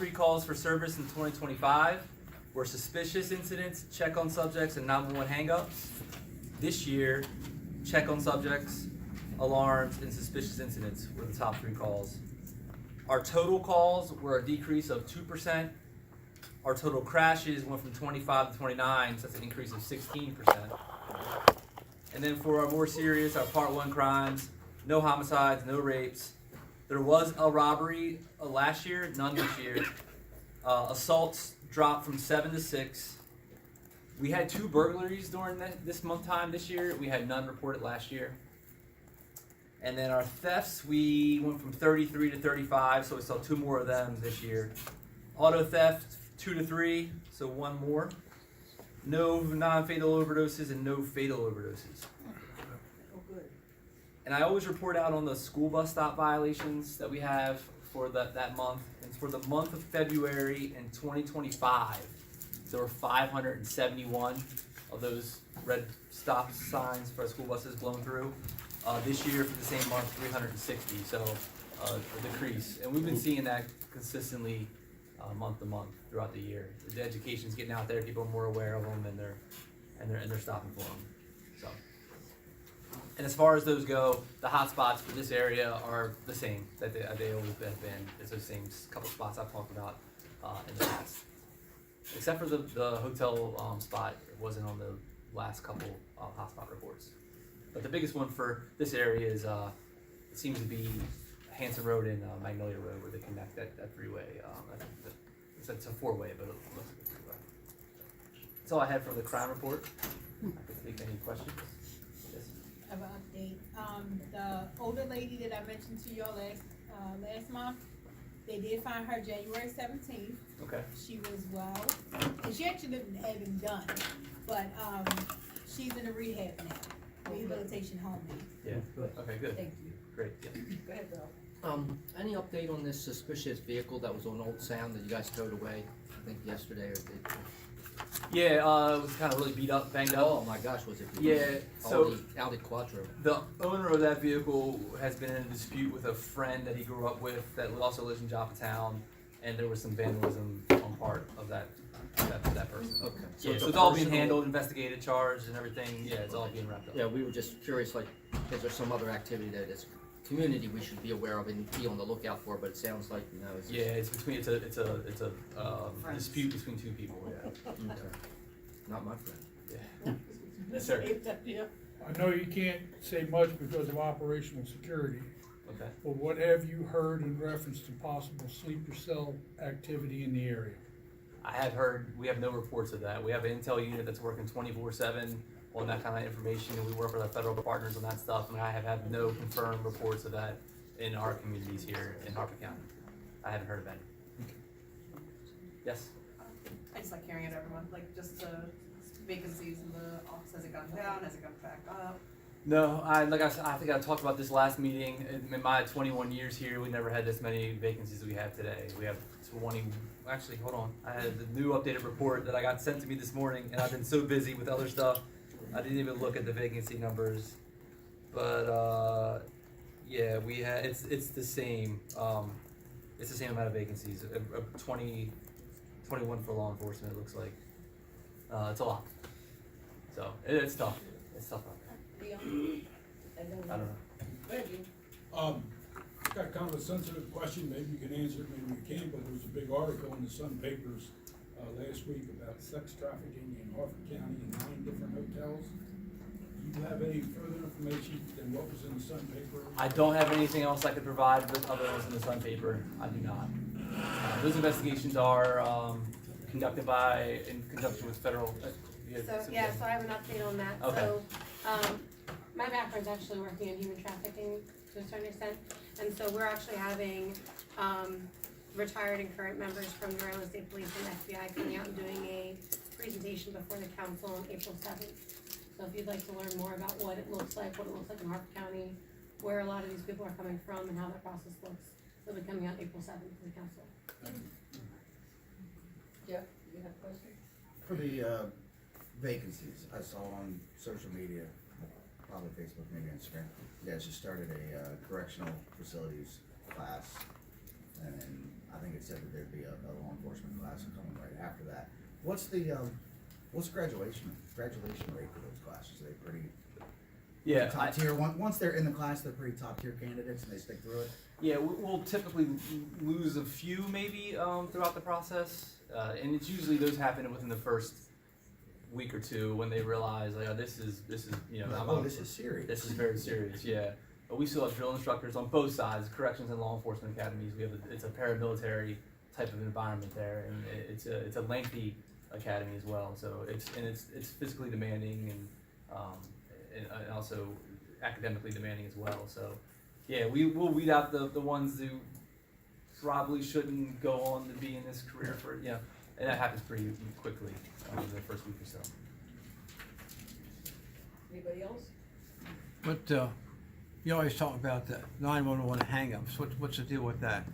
3 calls for service in 2025 were suspicious incidents, check on subjects, and 911 hangups. This year, check on subjects, alarms, and suspicious incidents were the top 3 calls. Our total calls were a decrease of 2%. Our total crashes went from 25 to 29, so that's an increase of 16%. And then for our more serious, our Part 1 crimes, no homicides, no rapes. There was a robbery last year, none this year. Assaults dropped from 7 to 6. We had 2 burglaries during this month time this year. We had none reported last year. And then our thefts, we went from 33 to 35, so we saw 2 more of them this year. Auto theft, 2 to 3, so 1 more. No non-fatal overdoses and no fatal overdoses. Oh, good. And I always report out on the school bus stop violations that we have for that month. And for the month of February in 2025, there were 571 of those red stop signs for school buses blown through. This year for the same month, 360, so a decrease. And we've been seeing that consistently month to month throughout the year. The education's getting out there, people are more aware of them, and they're stopping for them. So, and as far as those go, the hot spots for this area are the same that they always have been. It's those same couple spots I've talked about in the past, except for the hotel spot. It wasn't on the last couple hotspot reports. But the biggest one for this area is it seems to be Hanson Road and Magnolia Road, where they connect that freeway. It's a 4-way, but it looks like a 3-way. That's all I had for the crime report. I could take any questions. Yes. I have an update. The older lady that I mentioned to y'all last month, they did find her January 17th. Okay. She was well, and she actually lived in Edgewood, but she's in a rehab now, rehabilitation home now. Yeah. Good. Okay. Good. Thank you. Great. Yeah. Go ahead, Bill. Any update on this suspicious vehicle that was on Old Sound that you guys towed away, I think yesterday or the Yeah. It was kind of really beat up, banged up. Oh my gosh, was it? Yeah. So Audi Quattro. the owner of that vehicle has been in a dispute with a friend that he grew up with that also lives in Joppatowne, and there was some vandalism on part of that person. Okay. Yeah, so a it's all being personal- handled, investigated, charged, and everything. Yeah, it's all being wrapped up. Yeah, we were just curious, like, is there some other activity that as a community we should be aware of and be on the lookout for? But it sounds like, you know, it's just, Yeah, it's a dispute between 2 people. Yeah. okay. Not my friend. Yeah. Yes, sir. I know you can't say much because of operational security, Okay. but what have you heard in reference to possible sleeper cell activity in the area? I have heard, we have no reports of that. We have an intel unit that's working 24/7 on that kind of information, and we work with our federal partners on that stuff, and I have had no confirmed reports of that in our communities here in Harper County. I haven't heard of any. Yes? I just like hearing it, everyone, like just vacancies in the office, has it gone down, has it gone back up? No, I think I talked about this last meeting. In my 21 years here, we never had this many vacancies as we have today. We have 20, actually, hold on. I had the new updated report that I got sent to me this morning, and I've been so busy with other stuff, I didn't even look at the vacancy numbers. But, yeah, we had, it's the same, it's the same amount of vacancies, 21 for law enforcement, it looks like. It's a lot. So, it's tough. It's tough out there. I don't know. Got kind of a sensitive question, maybe you can answer it, maybe you can't, but there was a big article in the Sun papers last week about sex trafficking in Harford County in 9 different hotels. Do you have any further information than what was in the Sun paper? I don't have anything else I could provide with other than in the Sun paper. I do not. Those investigations are conducted in conjunction with federal. So I have an update on that. Okay. So, my background's actually working in human trafficking to a certain extent, and so we're actually having retired and current members from the Maryland State Police and FBI coming out and doing a presentation before the council on April 7th. So if you'd like to learn more about what it looks like in Harper County, where a lot of these people are coming from, and how that process looks, they'll be coming out April 7th to the council. Jeff, you have a question? For the vacancies, I saw on social media, probably Facebook, maybe Instagram, you guys just started a correctional facilities class, and I think it said that there'd be a law enforcement class coming right after that. What's the, what's graduation rate for those classes? Are they pretty Yeah, top tier? Once they're in the class, they're pretty top tier candidates and they stick through it? yeah, we'll typically lose a few maybe throughout the process, and it's usually those happen within the first week or two when they realize like, oh, this is This is serious. This is very serious, yeah. But we still have drill instructors on both sides, corrections and law enforcement academies. We have it's a paramilitary type of environment there, and it's a lengthy academy as well. So it's physically demanding and also academically demanding as well. So yeah, we'll weed out the ones who probably shouldn't go on to be in this career for and that happens pretty quickly in the first week or so. Anybody else? But you always talk about the 911 hang-ups. What's the deal with that?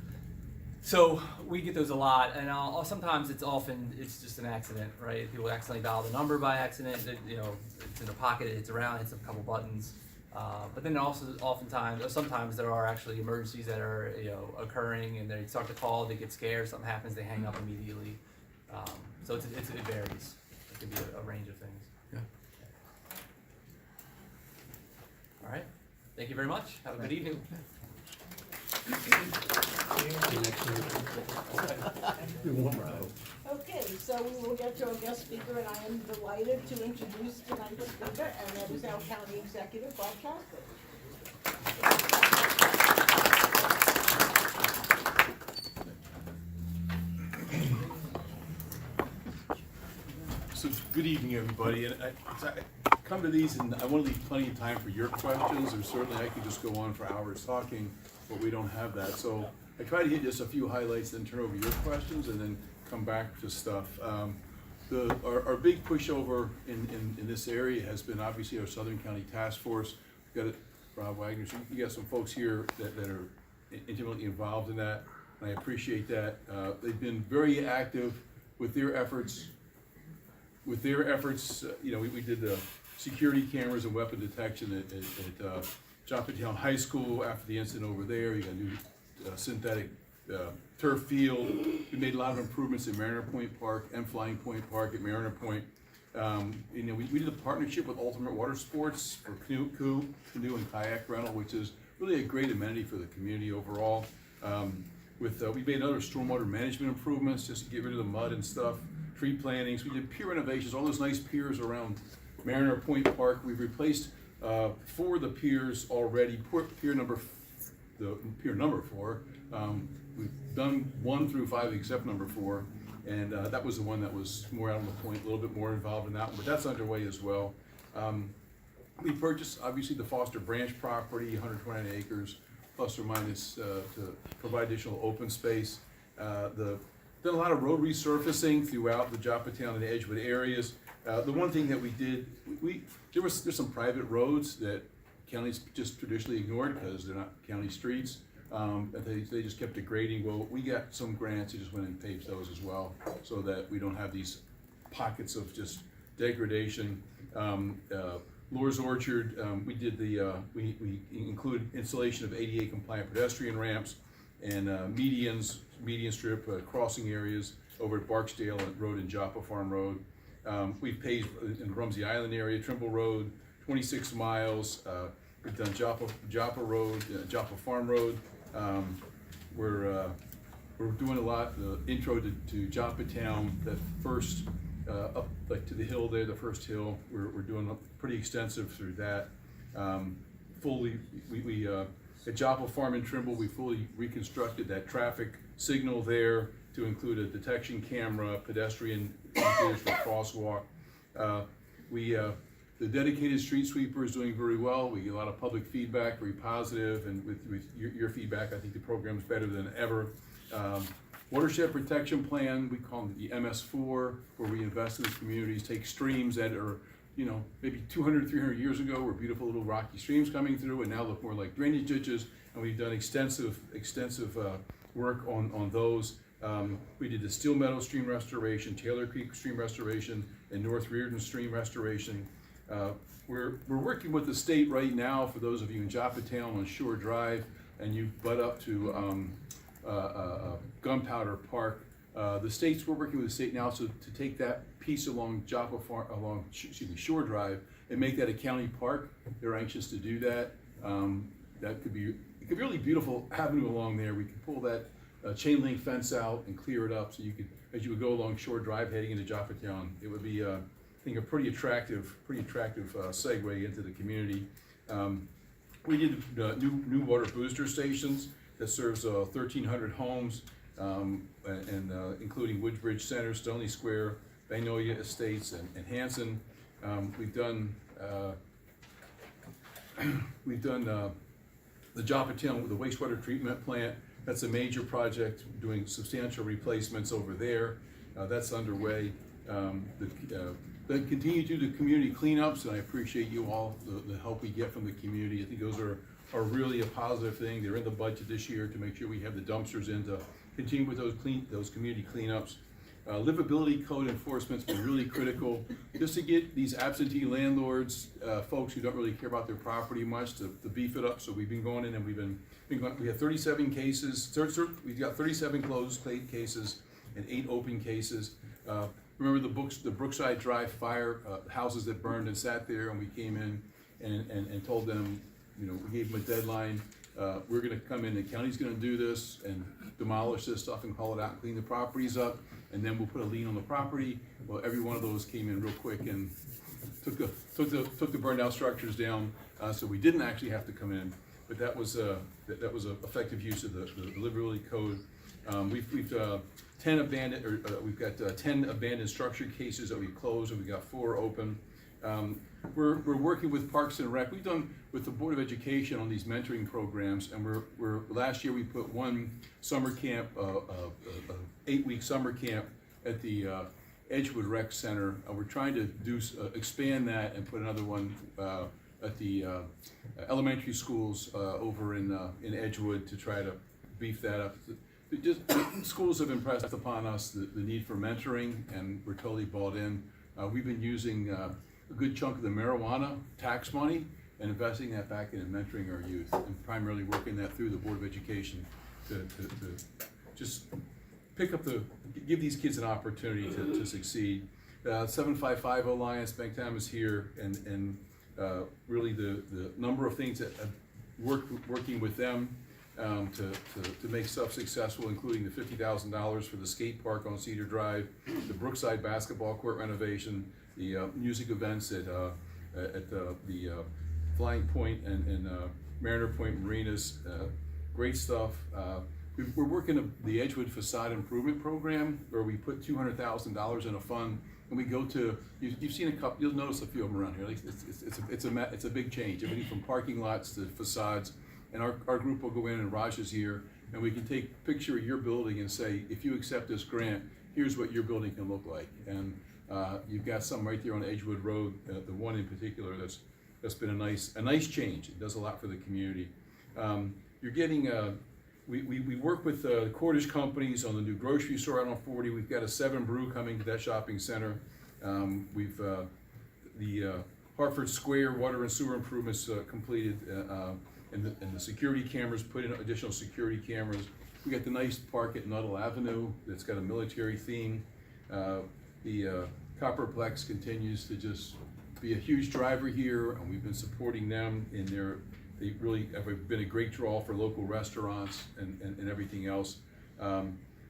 So we get those a lot, and sometimes it's just an accident, right? People accidentally dial the number by accident. It's in their pocket, it hits around, hits a couple buttons. But then also sometimes there are actually emergencies that are occurring, and they start to call, they get scared, something happens, they hang up immediately. So it varies. It can be a range of things. Yeah. All right. Thank you very much. Have a good evening. Okay, so we will get to our guest speaker, and I am delighted to introduce tonight's speaker, and that is our county executive, Bob Casper. So good evening, everybody. And I come to these, and I want to leave plenty of time for your questions, or certainly I could just go on for hours talking, but we don't have that. So I try to hit just a few highlights, then turn over your questions, and then come back to stuff. Our big pushover in this area has been obviously our Southern County Task Force. We've got Rob Wagner. So you got some folks here that are intimately involved in that, and I appreciate that. They've been very active with their efforts. We did the security cameras and weapon detection at Joppatowne High School after the incident over there. You got a new synthetic turf field. We made a lot of improvements in Mariner Point Park and Flying Point Park at Mariner Point. We did a partnership with Ultimate Water Sports for canoe and kayak rental, which is really a great amenity for the community overall. We made other stormwater management improvements just to get rid of the mud and stuff. Tree plantings, we did pier renovations, all those nice piers around Mariner Point Park. We've replaced 4 of the piers already. Pier number 4. We've done 1 through 5 except number 4, and that was the one that was more out on the point, a little bit more involved in that one, but that's underway as well. We purchased obviously the Foster Branch property, 129 acres, plus or minus, to provide additional open space. Done a lot of road resurfacing throughout the Joppatowne and Edgewood areas. The one thing that we did, there's some private roads that counties just traditionally ignored because they're not county streets. They just kept degrading. Well, we got some grants that just went and paved those as well, so that we don't have these pockets of just degradation. Lore's Orchard, we did we included installation of ADA compliant pedestrian ramps and median strip crossing areas over at Barksdale Road and Joppa Farm Road. We've paved in Rumsey Island area, Trimble Road, 26 miles. We've done Joppa Road, Joppa Farm Road. We're doing a lot. The intro to Joppatowne, that first up like to the hill there, the first hill. We're doing pretty extensive through that. At Joppa Farm in Trimble, we fully reconstructed that traffic signal there to include a detection camera, pedestrian indicators for crosswalk. The dedicated street sweeper is doing very well. We get a lot of public feedback, very positive, and with your feedback, I think the program's better than ever. Watershed protection plan, we call it the MS4, where we invest in the communities, take streams that are, maybe 200, 300 years ago were beautiful little rocky streams coming through and now look more like drainage ditches, and we've done extensive work on those. We did the Steel Meadow stream restoration, Taylor Creek stream restoration, and North Reardon stream restoration. We're working with the state right now, for those of you in Joppatowne on Shore Drive, and you butt up to Gunpowder Park. We're working with the state now, so to take that piece along Shore Drive and make that a county park. They're anxious to do that. It could be really beautiful avenue along there. We could pull that chain link fence out and clear it up, so you could, as you would go along Shore Drive heading into Joppatowne, it would be, I think, a pretty attractive segue into the community. We did new water booster stations that serves 1,300 homes, including Woodbridge Center, Stoney Square, Magnolia Estates, and Hanson. We've done the Joppatowne with the wastewater treatment plant. That's a major project, doing substantial replacements over there. That's underway. Then continue to do the community cleanups, and I appreciate you all, the help we get from the community. I think those are really a positive thing. They're in the budget this year to make sure we have the dumpsters in to continue with those community cleanups. Livability code enforcement's been really critical, just to get these absentee landlords, folks who don't really care about their property much, to beef it up. So we've been going in and we have 37 cases. We've got 37 closed cases and 8 open cases. Remember the Brookside Drive fire, houses that burned and sat there, and we came in and told them, we gave them a deadline. We're gonna come in, the county's gonna do this and demolish this stuff and haul it out and clean the properties up, and then we'll put a lien on the property. Well, every one of those came in real quick and took the burned out structures down, so we didn't actually have to come in. But that was a effective use of the livability code. We've 10 abandoned, we've got 10 abandoned structure cases that we've closed, and we've got 4 open. We're working with Parks and Rec. We've done with the Board of Education on these mentoring programs, and last year we put one summer camp, 8-week summer camp at the Edgewood Rec Center. We're trying to expand that and put another one at the elementary schools over in Edgewood to try to beef that up. Schools have impressed upon us the need for mentoring, and we're totally bought in. We've been using a good chunk of the marijuana tax money and investing that back into mentoring our youth, and primarily working that through the Board of Education to just give these kids an opportunity to succeed. 7550 Alliance, Bank Time is here, and really the number of things that working with them to make stuff successful, including the $50,000 for the skate park on Cedar Drive, the Brookside basketball court renovation, the music events at the Flying Point and Mariner Point Marinas. Great stuff. We're working the Edgewood Facade Improvement Program, where we put $200,000 in a fund, and we go to, you've seen a couple, you'll notice a few of them around here. It's a big change, everything from parking lots to facades. And our group will go in, and Raj's here, and we can take a picture of your building and say, if you accept this grant, here's what your building can look like. And you've got some right there on Edgewood Road, the one in particular that's been a nice change. It does a lot for the community. You're getting we work with the Cordage companies on the new grocery store out on 40. We've got a 7 Brew coming to that shopping center. We've the Hartford Square water and sewer improvements completed. And the security cameras, put in additional security cameras. We got the nice park at Nuttall Avenue that's got a military theme. The Copperplex continues to just be a huge driver here, and we've been supporting them in they really have been a great draw for local restaurants and everything else.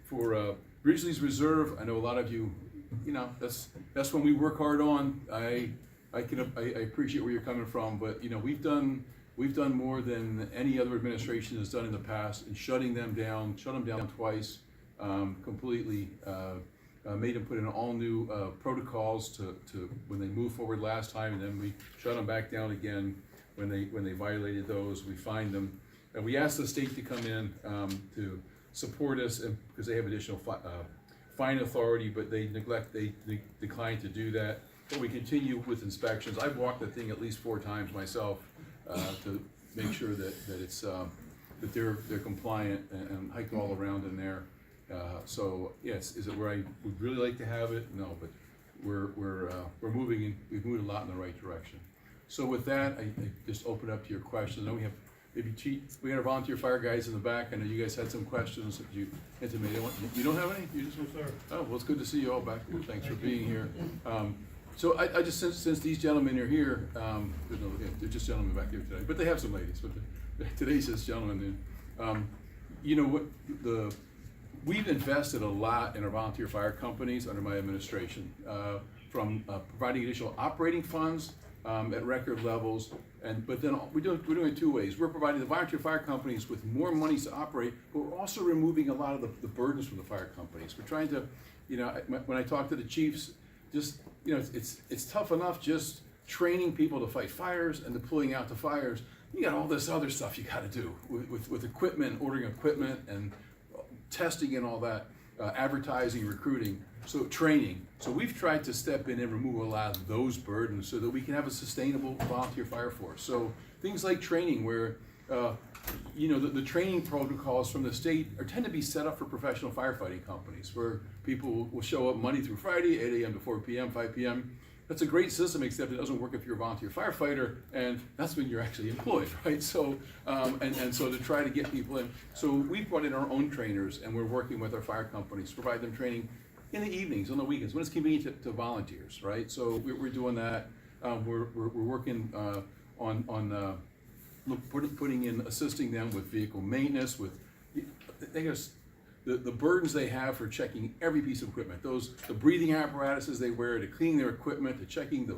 For Ridgely's Reserve, I know a lot of you, that's when we work hard on. I appreciate where you're coming from, but we've done more than any other administration has done in the past in shut them down twice, completely, made them put in all new protocols to when they moved forward last time, and then we shut them back down again when they violated those. We fined them, and we asked the state to come in to support us, because they have additional fine authority, but they declined to do that. But we continue with inspections. I've walked the thing at least 4 times myself, to make sure that it's that they're compliant, and hike all around in there. So yes, is it where I would really like to have it? No, but we're moving. We've moved a lot in the right direction. So with that, I just open up to your questions. I know we have maybe we got our volunteer fire guys in the back. I know you guys had some questions that you intimated. You don't have any? You just, oh, well, it's good to see you all back here. Thanks for being here. So I just, since these gentlemen are here, they're just gentlemen back here today, but they have some ladies, but today's just gentlemen. You know what, we've invested a lot in our volunteer fire companies under my administration, from providing additional operating funds at record levels, but then we're doing it two ways. We're providing the volunteer fire companies with more monies to operate, but we're also removing a lot of the burdens from the fire companies. We're trying to, when I talk to the chiefs, just, it's tough enough just training people to fight fires and deploying out to fires. You got all this other stuff you got to do with equipment, ordering equipment, and testing and all that, advertising, recruiting, so training. So we've tried to step in and remove a lot of those burdens so that we can have a sustainable volunteer fire force. So things like training, where the training protocols from the state tend to be set up for professional firefighting companies, where people will show up Monday through Friday, 8 a.m. to 4 p.m., 5 p.m. That's a great system, except it doesn't work if you're a volunteer firefighter, and that's when you're actually employed, right? So, and so to try to get people in. So we've brought in our own trainers, and we're working with our fire companies to provide them training in the evenings, on the weekends, when it's convenient to volunteers, right? So we're doing that. We're working on putting in, assisting them with vehicle maintenance, with, the burdens they have for checking every piece of equipment, the breathing apparatuses they wear to clean their equipment, to checking the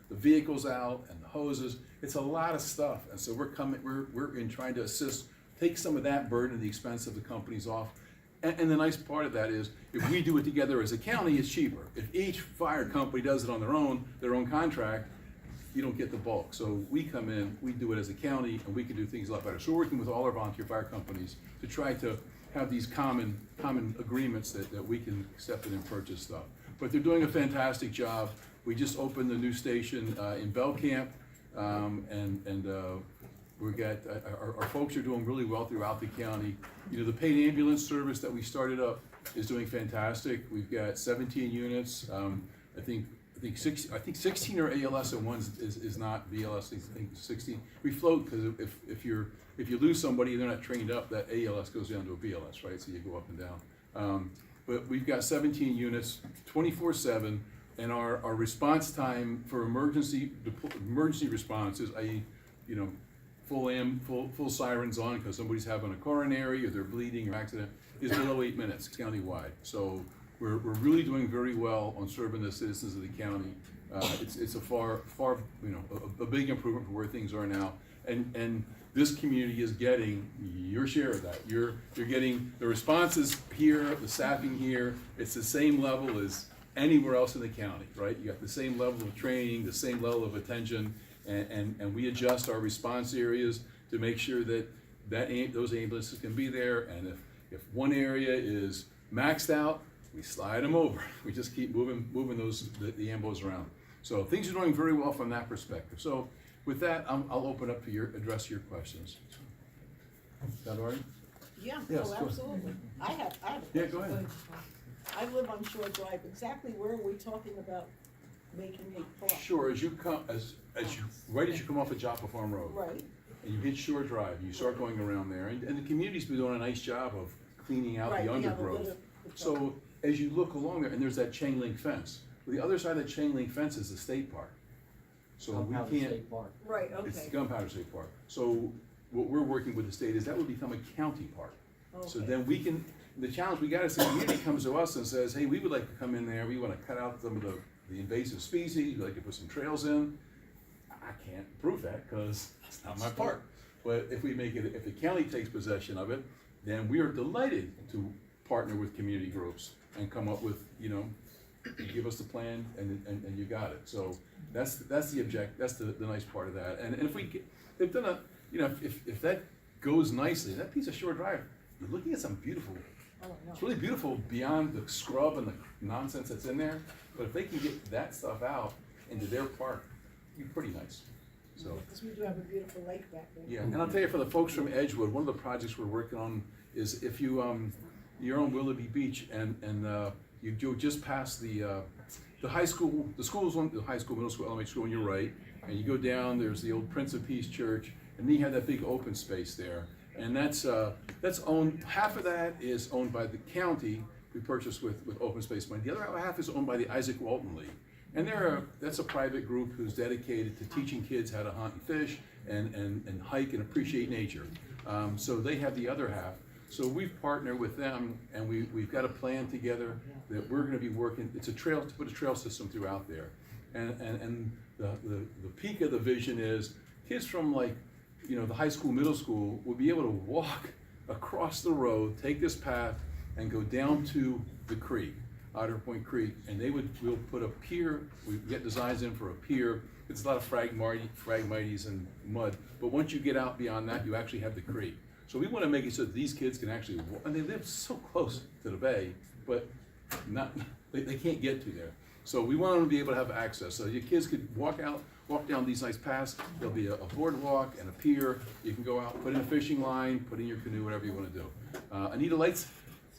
vehicles out and the hoses. It's a lot of stuff, and so we're in trying to assist, take some of that burden and the expense of the companies off. And the nice part of that is, if we do it together as a county, it's cheaper. If each fire company does it on their own contract, you don't get the bulk. So we come in, we do it as a county, and we can do things a lot better. So we're working with all our volunteer fire companies to try to have these common agreements that we can step in and purchase stuff. But they're doing a fantastic job. We just opened the new station in Belcamp, and we got our folks are doing really well throughout the county. The paid ambulance service that we started up is doing fantastic. We've got 17 units. I think 16 are ALS and one is not VLS. I think 16. We float because if you lose somebody and they're not trained up, that ALS goes down to a BLS, right? So you go up and down. But we've got 17 units, 24/7, and our response time for emergency response is, full sirens on because somebody's having a coronary or they're bleeding or accident, is below 8 minutes countywide. So we're really doing very well on serving the citizens of the county. It's a far a big improvement from where things are now, and this community is getting your share of that. You're getting the responses here, the staffing here. It's the same level as anywhere else in the county, right? You got the same level of training, the same level of attention, and we adjust our response areas to make sure that those ambulances can be there. And if one area is maxed out, we slide them over. We just keep moving the ambos around. So things are doing very well from that perspective. So with that, I'll open up to address your questions. Is that all right? Yeah, Yes, oh, go ahead. absolutely. I have a Yeah, question. go ahead. I live on Shore Drive. Exactly where are we talking about making a park? Sure, as you come right as you come off of Joppa Farm Road, Right, and you hit Shore Drive, you start going around there, and the community's been doing a nice job of cleaning out right. the we have a undergrowth. bit of- So as you look along there, and there's that chain link fence. Well, the other side of the chain link fence is the state park. So we can't. Right, It's okay. Gunpowder State Park. So what we're working with the state is that would become a county park. So Okay. then we can, the challenge we got is the community comes to us and says, hey, we would like to come in there, we wanna cut out some of the invasive species, we'd like to put some trails in. I can't prove that, cause it's not my park. But if the county takes possession of it, then we are delighted to partner with community groups and come up with, give us the plan and you got it. So that's the nice part of that. And if they've done if that goes nicely, that piece of Shore Drive, you're looking at some beautiful, Oh, I know. it's really beautiful beyond the scrub and the nonsense that's in there. But if they can get that stuff out into their park, it'd be pretty nice. So. Because we do have a beautiful lake back there. Yeah, and I'll tell you, for the folks from Edgewood, one of the projects we're working on is if you're on Willoughby Beach and you go just past the high school, the high school, middle school, elementary school, and you're right, and you go down, there's the old Prince of Peace Church, and then you have that big open space there. And that's owned, half of that is owned by the county, we purchased with open space money. The other half is owned by the Isaac Walton League. And that's a private group who's dedicated to teaching kids how to hunt and fish and hike and appreciate nature. So they have the other half. So we've partnered with them, and we've got a plan together that we're gonna be working, it's a trail, to put a trail system throughout there. And the peak of the vision is kids from like, the high school, middle school will be able to walk across the road, take this path, and go down to the creek, Otter Point Creek, and we'll put a pier, we get designs in for a pier. It's a lot of phragmites and mud, but once you get out beyond that, you actually have the creek. So we want to make it so that these kids can actually walk, and they live so close to the bay, but they can't get to there. So we want them to be able to have access, so your kids could walk down these nice paths. There'll be a boardwalk and a pier. You can go out, put in a fishing line, put in your canoe, whatever you want to do. Anita Lights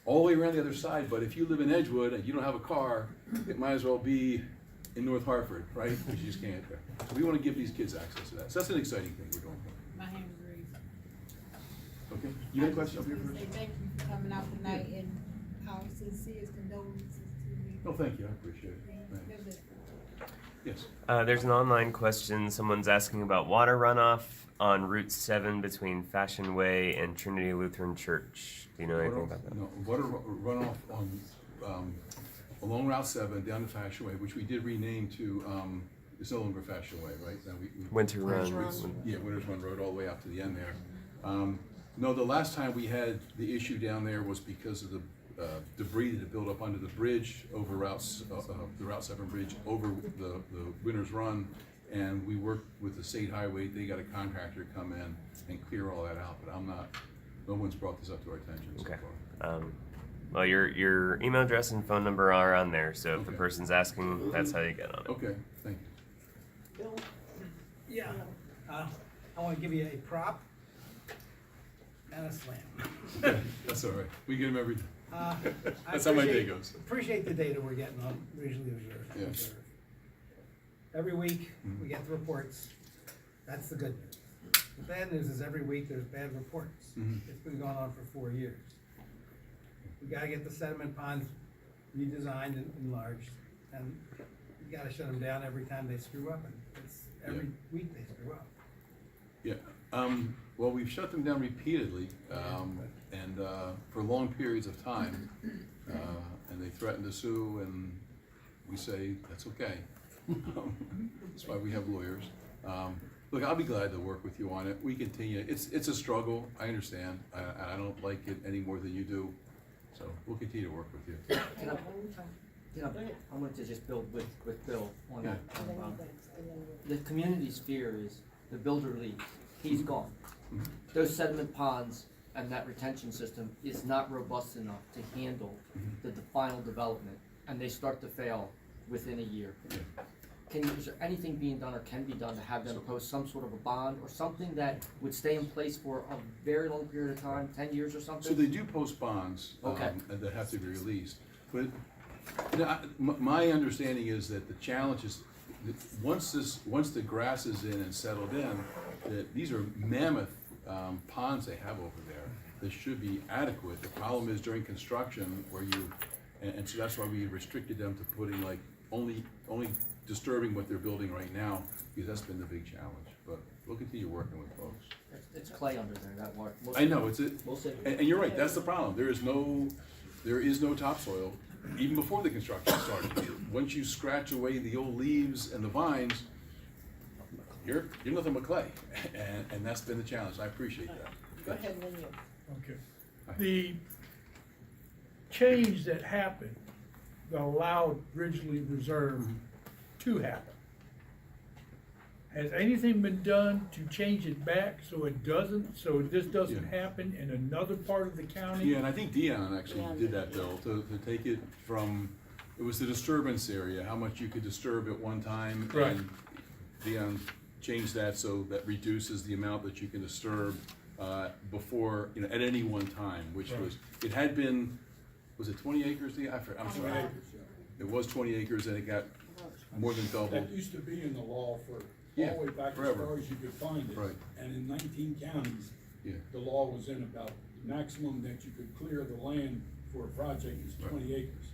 all the way around the other side, but if you live in Edgewood and you don't have a car, it might as well be in North Hartford, right? Because you just can't there. So we want to give these kids access to that. So that's an exciting thing we're doing. My hand is raised. Okay, you have a question up here I first? just wanna say thank you for coming out tonight, and our sincerest condolences to me. No, thank you, I appreciate it. Thanks. Yes. There's an online question. Someone's asking about water runoff on Route 7 between Fashion Way and Trinity Lutheran Church. Do you know anything about that? No, water runoff on along Route 7 down to Fashion Way, which we did rename to, it's no longer Fashion Way, right? Now Winter Run. Yeah, Winter's Run Road all the way out to the end there. No, the last time we had the issue down there was because of the debris that built up under the bridge over the Route 7 bridge over the Winter's Run, and we worked with the state highway. They got a contractor to come in and clear all that out, but no one's brought this up to our attention so far. Well, your email address and phone number are on there, so if the person's asking, that's how you get on it. Okay, thank you. Bill? Yeah, I want to give you a prop and a slam. Okay, that's all right. We get them every day. That's how my day goes. Appreciate the data we're getting on regionally Yeah. observed. Every week, we get the reports. That's the good news. The bad news is every week there's bad reports. It's been going on for 4 years. We gotta get the sediment ponds redesigned and enlarged, and you gotta shut them down every time they screw up, and it's every week they screw up. Yeah, well, we've shut them down repeatedly, and for long periods of time, and they threaten to sue, and we say, that's okay. That's why we have lawyers. Look, I'll be glad to work with you on it. We continue, it's a struggle, I understand, I don't like it any more than you do, so we'll continue to work with you. I wanted to just build with Bill on that. The community's fear is the builder leaves, he's gone. Those sediment ponds and that retention system is not robust enough to handle the final development, and they start to fail within a year. Is there anything being done or can be done to have them post some sort of a bond or something that would stay in place for a very long period of time, 10 years or something? So they do post bonds, that have to be released, but my understanding is that the challenge is that once the grass is in and settled in, that these are mammoth ponds they have over there. They should be adequate. The problem is during construction where and so that's why we restricted them to putting like only disturbing what they're building right now, because that's been the big challenge. But we'll continue working with folks. It's clay under there, that water. I know, and you're right, that's the problem. There is no topsoil, even before the construction started. Once you scratch away the old leaves and the vines, you're nothing but clay, and that's been the challenge. I appreciate that. Go ahead, and then you. Okay. The change that happened, that allowed Ridgely Reserve to happen, has anything been done to change it back so this doesn't happen in another part of the county? Yeah, and I think Dion actually did that, Bill, to take it from, it was the disturbance area, how much you could disturb at one time. Right. And Dion changed that so that reduces the amount that you can disturb before, at any one time, which it had been, was it 20 acres? I'm sorry. It was 20 acres and it got more than doubled. That used to be in the law for Yeah, all the way back as forever. far as you could find it. Right. And in 19 counties, Yeah. the law was in about the maximum that you could clear the land for a project is 20 acres.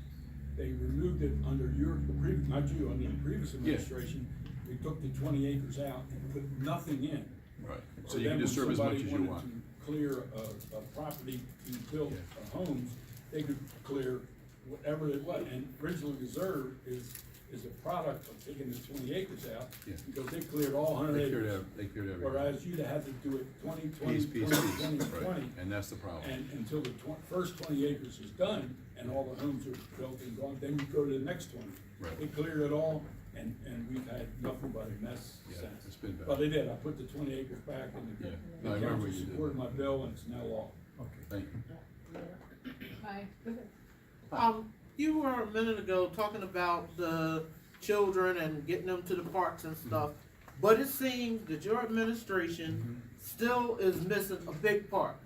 They removed it under not you, under the previous administration. They took the 20 acres out and put nothing in. Right, so you can disturb as much as you want. Then when somebody wanted to clear a property to build homes, they could clear whatever it was. And original reserve is a product of taking the 20 acres out, Yeah. because they cleared all 100 acres. They cleared everything. Whereas you'd have to do it 20, 20, Piece, 20, piece, 20, piece, 20, right, and that's the problem. and until the first 20 acres is done, and all the homes are built and gone, then you go to the next 20. Right. They cleared it all, and we've had nothing but a mess Yeah, since. it's been bad. But they did, I put the 20 acres back, and Yeah. the No, I remember council you did supported that. my bill, and it's now law. Thank you. Bye. You were a minute ago talking about the children and getting them to the parks and stuff, but it seems that your administration still is missing a big part.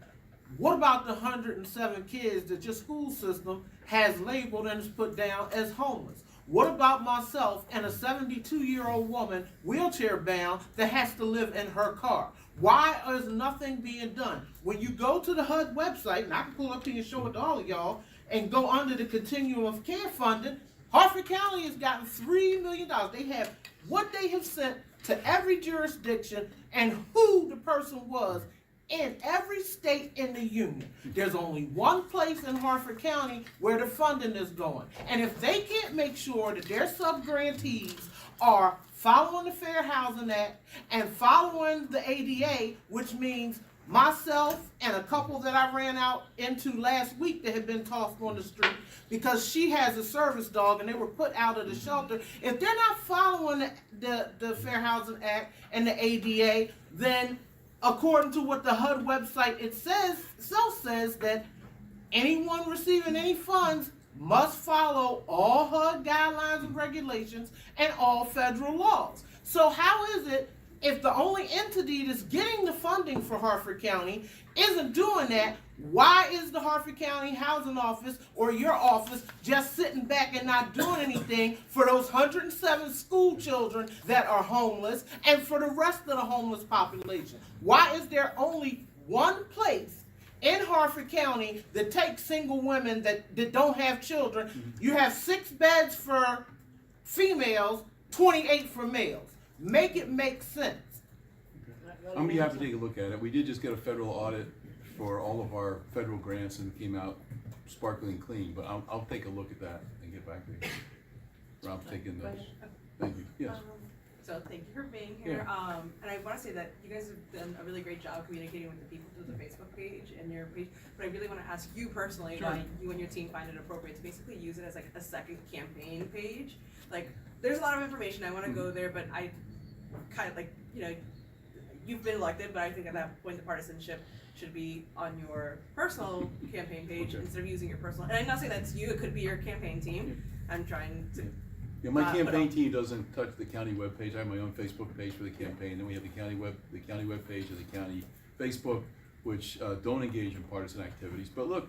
What about the 107 kids that your school system has labeled and is put down as homeless? What about myself and a 72-year-old woman, wheelchair bound, that has to live in her car? Why is nothing being done? When you go to the HUD website, and I can pull up here and show it to all of y'all, and go under the continuum of care funding, Harford County has gotten $3 million. They have what they have sent to every jurisdiction and who the person was in every state in the union. There's only one place in Harford County where the funding is going. And if they can't make sure that their sub-grantees are following the Fair Housing Act and following the ADA, which means myself and a couple that I ran out into last week that had been tossed on the street because she has a service dog and they were put out of the shelter. If they're not following the Fair Housing Act and the ADA, then according to what the HUD website itself says that anyone receiving any funds must follow all HUD guidelines and regulations and all federal laws. So how is it if the only entity that's getting the funding for Harford County isn't doing that? Why is the Harford County Housing Office or your office just sitting back and not doing anything for those 107 school children that are homeless and for the rest of the homeless population? Why is there only one place in Harford County that takes single women that don't have children? You have 6 beds for females, 28 for males. Make it make sense. I'm gonna be happy to take a look at it. We did just get a federal audit for all of our federal grants and it came out sparkling clean, but I'll take a look at that and get back to you. Rob, taking those. Thank you. Yes. So thank you for being here. And I want to say that you guys have done a really great job communicating with the people through the Facebook page and your page. But I really want to ask you personally why you and your team find it appropriate to basically use it as like a second campaign page. Like, there's a lot of information. I want to go there, but I kind of like, you know, you've been elected, but I think at that point the partisanship should be on your personal campaign page instead of using your personal. And I'm not saying that's you. It could be your campaign team. I'm trying to. Yeah, my campaign team doesn't touch the county webpage. I have my own Facebook page for the campaign. Then we have the county webpage and the county Facebook, which don't engage in partisan activities. But look,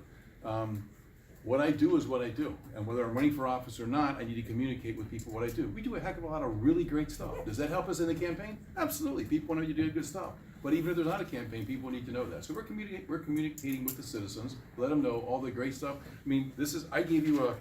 what I do is what I do. And whether I'm running for office or not, I need to communicate with people what I do. We do a heck of a lot of really great stuff. Does that help us in the campaign? Absolutely. People want to do good stuff. But even if there's not a campaign, people need to know that. So we're communicating with the citizens, let them know all the great stuff. I mean, I gave you a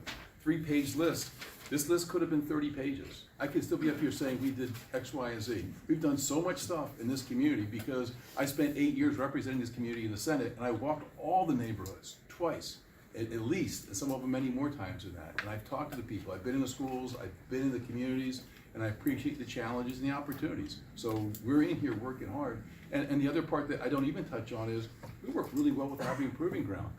3-page list. This list could have been 30 pages. I could still be up here saying we did X, Y, and Z. We've done so much stuff in this community because I spent 8 years representing this community in the Senate, and I walked all the neighborhoods twice, at least, and some of them many more times than that. And I've talked to the people. I've been in the schools, I've been in the communities, and I appreciate the challenges and the opportunities. So we're in here working hard. And the other part that I don't even touch on is we work really well with Harvey Improving Ground.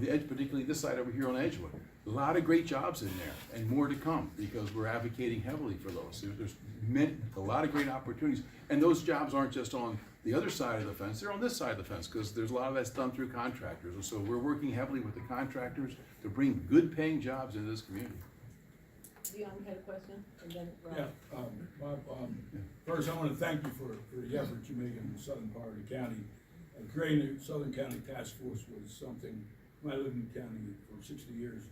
The Edge, particularly this side over here on Edgewood. A lot of great jobs in there and more to come because we're advocating heavily for those. There's a lot of great opportunities. And those jobs aren't just on the other side of the fence, they're on this side of the fence because there's a lot of that's done through contractors. And so we're working heavily with the contractors to bring good paying jobs into this community. Dion had a question, and then Rob. Yeah, Bob, first I want to thank you for the effort you make in the southern part of the county. Creating a Southern County Task Force was something, when I lived in the county for 60 years,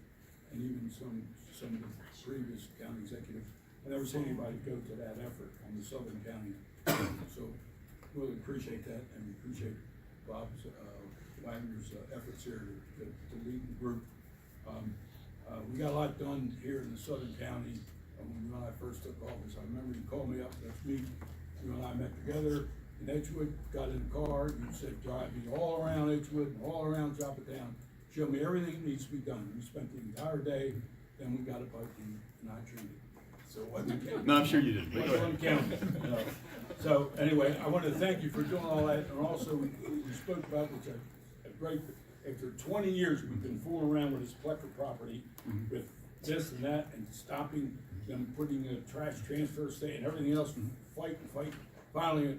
and even some of the previous county executives, I never seen anybody go to that effort on the Southern County. So really appreciate that and appreciate Bob's, Wagner's efforts here to lead the group. We got a lot done here in the Southern County when I first took office. I remember you called me up, let's meet. You and I met together in Edgewood, got in the car, you said drive me all around Edgewood and all around Joppatowne, show me everything that needs to be done. We spent the entire day, then we got a bike and I treated it. So it wasn't counting. No, I'm sure you didn't. It wasn't counting, no. So anyway, I want to thank you for doing all that, and also we spoke about, which a great, after 20 years, we've been fooling around with this Plecker property, with this and that, and stopping them putting a trash transfer station and everything else, and fight. Finally,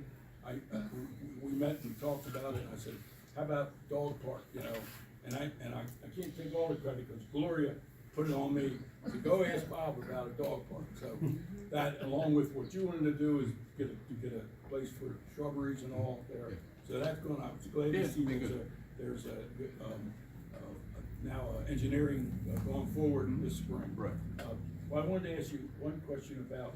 we met and talked about it, and I said, how about dog park, you know? And I can't take all the credit, because Gloria put it on me to go ask Bob about a dog park. So that, along with what you wanted to do, is get a place for shrubberies and all there. So that's going, I was glad to see there's now engineering going forward this spring. Right. Well, I wanted to ask you one question about,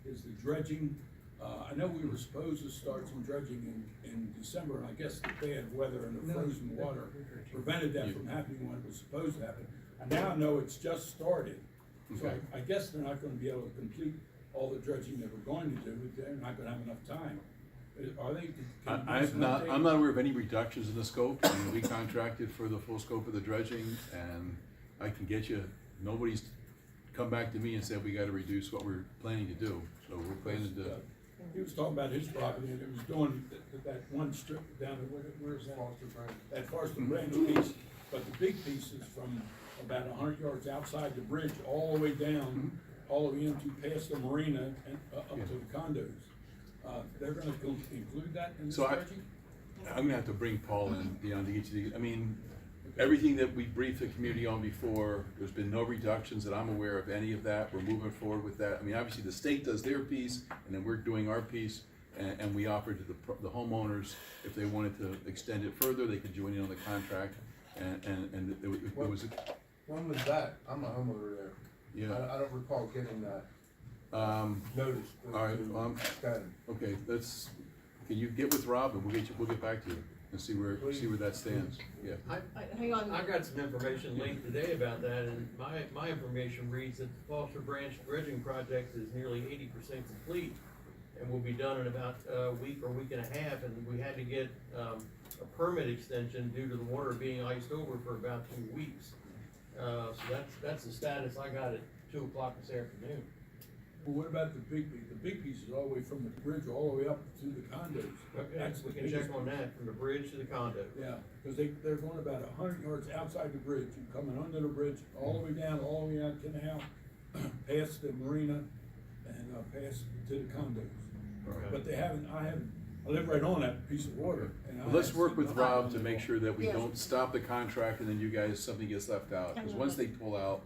is the dredging. I know we were supposed to start some dredging in December, and I guess the bad weather and the frozen water prevented that from happening when it was supposed to happen. I now know it's just started, so I guess they're not gonna be able to complete all the dredging that we're going to do, they're not gonna have enough time. Are they? I'm not aware of any reductions in the scope. I mean, we contracted for the full scope of the dredging, and I can get you, nobody's come back to me and said we gotta reduce what we're planning to do, so we're planning to. He was talking about his property, and it was doing that one strip down there, where's that? That Foster Branch piece, but the big piece is from about 100 yards outside the bridge, all the way down, all the way into past the marina and up to the condos. They're gonna include that in this dredging? I'm gonna have to bring Paul in, beyond to get you, I mean, everything that we briefed the community on before, there's been no reductions that I'm aware of any of that. We're moving forward with that. I mean, obviously the state does their piece, and then we're doing our piece, and we offered to the homeowners, if they wanted to extend it further, they could join in on the contract, and it was. When was that? I'm a homeowner there. Yeah. I don't recall getting that notice. All right, okay, can you get with Rob, and we'll get back to you and see where that stands. Yeah. Hang on. I got some information late today about that, and my information reads that the Foster Branch dredging project is nearly 80% complete and will be done in about a week or week and a half, and we had to get a permit extension due to the water being iced over for about 2 weeks. So that's the status I got at 2 o'clock this afternoon. Well, what about the big piece? The big piece is all the way from the bridge all the way up to the condos. Okay, we can check on that, from the bridge to the condo. Yeah, because they're going about 100 yards outside the bridge, and coming under the bridge, all the way down, all the way out canal, past the marina, and past to the condos. Right. But I live right on that piece of water. And Well, let's work with Rob to make sure that we don't stop the contract and then you guys, something gets left out. Because once they pull out,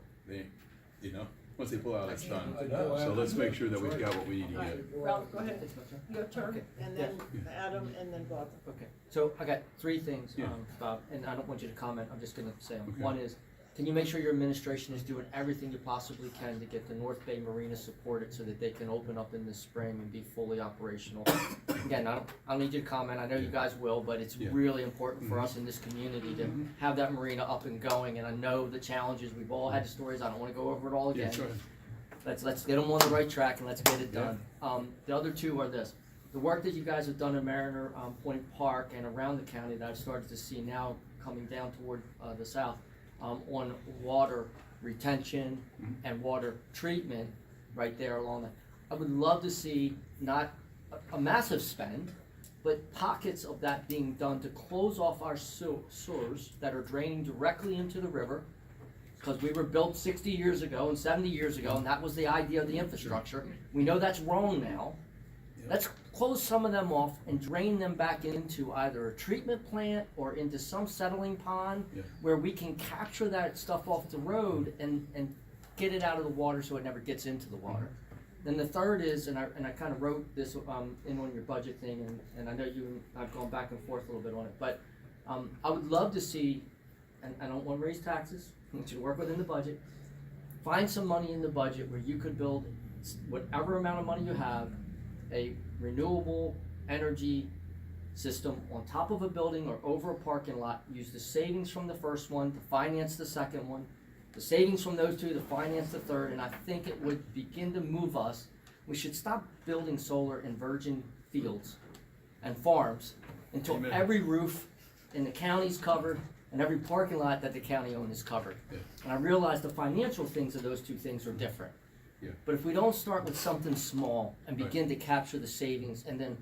once they pull out, it's done. So let's make sure that we've got what we need to get. Ralph, go ahead, your turn, and then Adam, and then Bob. Okay, so I got 3 things, Yeah. Bob, and I don't want you to comment, I'm just gonna say them. One is, can you make sure your administration is doing everything you possibly can to get the North Bay Marina supported so that they can open up in the spring and be fully operational? Again, I don't need you to comment, I know you guys will, but it's really important for us in this community to have that marina up and going, and I know the challenges, we've all had the stories, I don't wanna go over it all again. Let's get them on the right track and let's get it done. The other 2 are this. The work that you guys have done in Mariner Point Park and around the county that I've started to see now coming down toward the south, on water retention and water treatment right there along that. I would love to see not a massive spend, but pockets of that being done to close off our sewers that are draining directly into the river. Because we were built 60 years ago and 70 years ago, and that was the idea of the infrastructure. We know that's wrong now. Let's close some of them off and drain them back into either a treatment plant or into some settling pond where we can capture that stuff off the road and get it out of the water so it never gets into the water. Then the third is, and I kind of wrote this in on your budget thing, and I know you and I've gone back and forth a little bit on it, but I would love to see, and I don't want to raise taxes, I want you to work within the budget, find some money in the budget where you could build whatever amount of money you have, a renewable energy system on top of a building or over a parking lot. Use the savings from the first one to finance the second one, the savings from those two to finance the third, and I think it would begin to move us. We should stop building solar in virgin fields and farms until Amen. every roof in the county's covered and every parking lot that the county owns is covered. Yeah. And I realize the financial things of those two things are different. Yeah. But if we don't start with something small and begin to capture the savings and then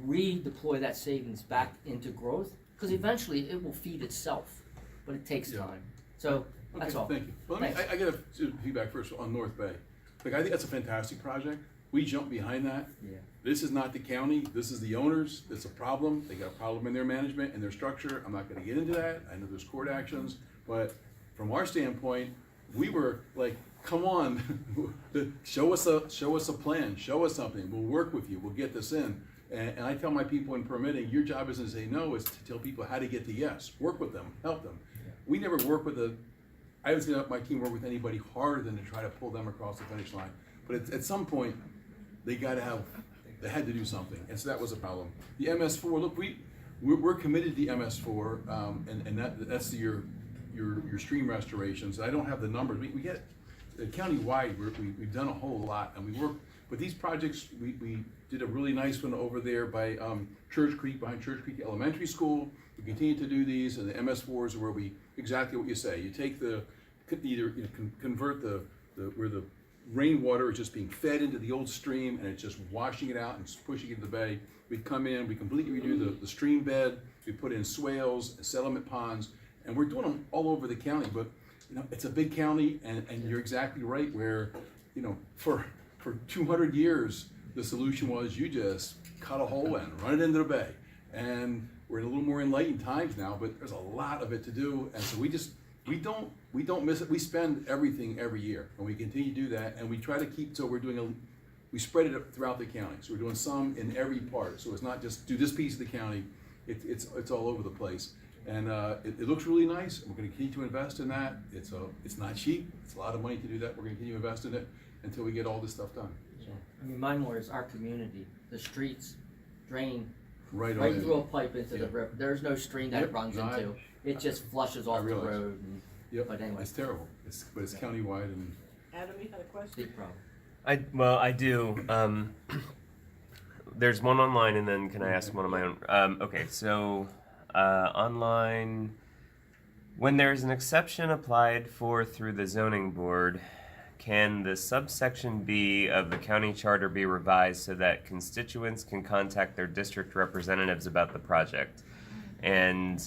redeploy that savings back into growth, because eventually it will feed itself, but it takes Yeah. time. So that's Okay, all. thank you. Well, let me, Thanks. I gotta feedback first on North Bay. Like, I think that's a fantastic project. We jump behind that. Yeah. This is not the county, this is the owners. It's a problem. They got a problem in their management and their structure. I'm not gonna get into that. I know there's court actions, but from our standpoint, we were like, come on, show us a plan, show us something. We'll work with you. We'll get this in. And I tell my people in permitting, your job isn't to say no, it's to tell people how to get to yes. Work with them, help them. We never work with I haven't seen my team work with anybody harder than to try to pull them across the finish line. But at some point, they had to do something, and so that was a problem. The MS4, look, we're committed to the MS4, and that's your stream restorations. I don't have the numbers. We get county-wide. We've done a whole lot, and we work. But these projects, we did a really nice one over there by Church Creek, behind Church Creek Elementary School. We continue to do these, and the MS4s are where exactly what you say. You take convert where the rainwater is just being fed into the old stream, and it's just washing it out and pushing it into the bay. We come in, we completely redo the stream bed. We put in swales, settlement ponds, and we're doing them all over the county. But it's a big county, and you're exactly right. Where for 200 years, the solution was you just cut a hole and run it into the bay. And we're in a little more enlightened times now, but there's a lot of it to do. And so we don't miss it. We spend everything every year, and we continue to do that. And we try to keep, so we spread it throughout the county. So we're doing some in every part. So it's not just do this piece of the county, it's all over the place. And it looks really nice. We're gonna continue to invest in that. It's not cheap. It's a lot of money to do that. We're gonna continue to invest in it until we get all this stuff done. So. I mean, mine more is our community. The streets drain right through a pipe into the river. There's no stream that it runs into. It just flushes off the road. But anyway, it's terrible. But it's countywide and. Adam, you had a question? Big problem. I do. There's one online, and then can I ask one of my own? Okay, so online, when there's an exception applied for through the zoning board, can the subsection B of the county charter be revised so that constituents can contact their district representatives about the project? And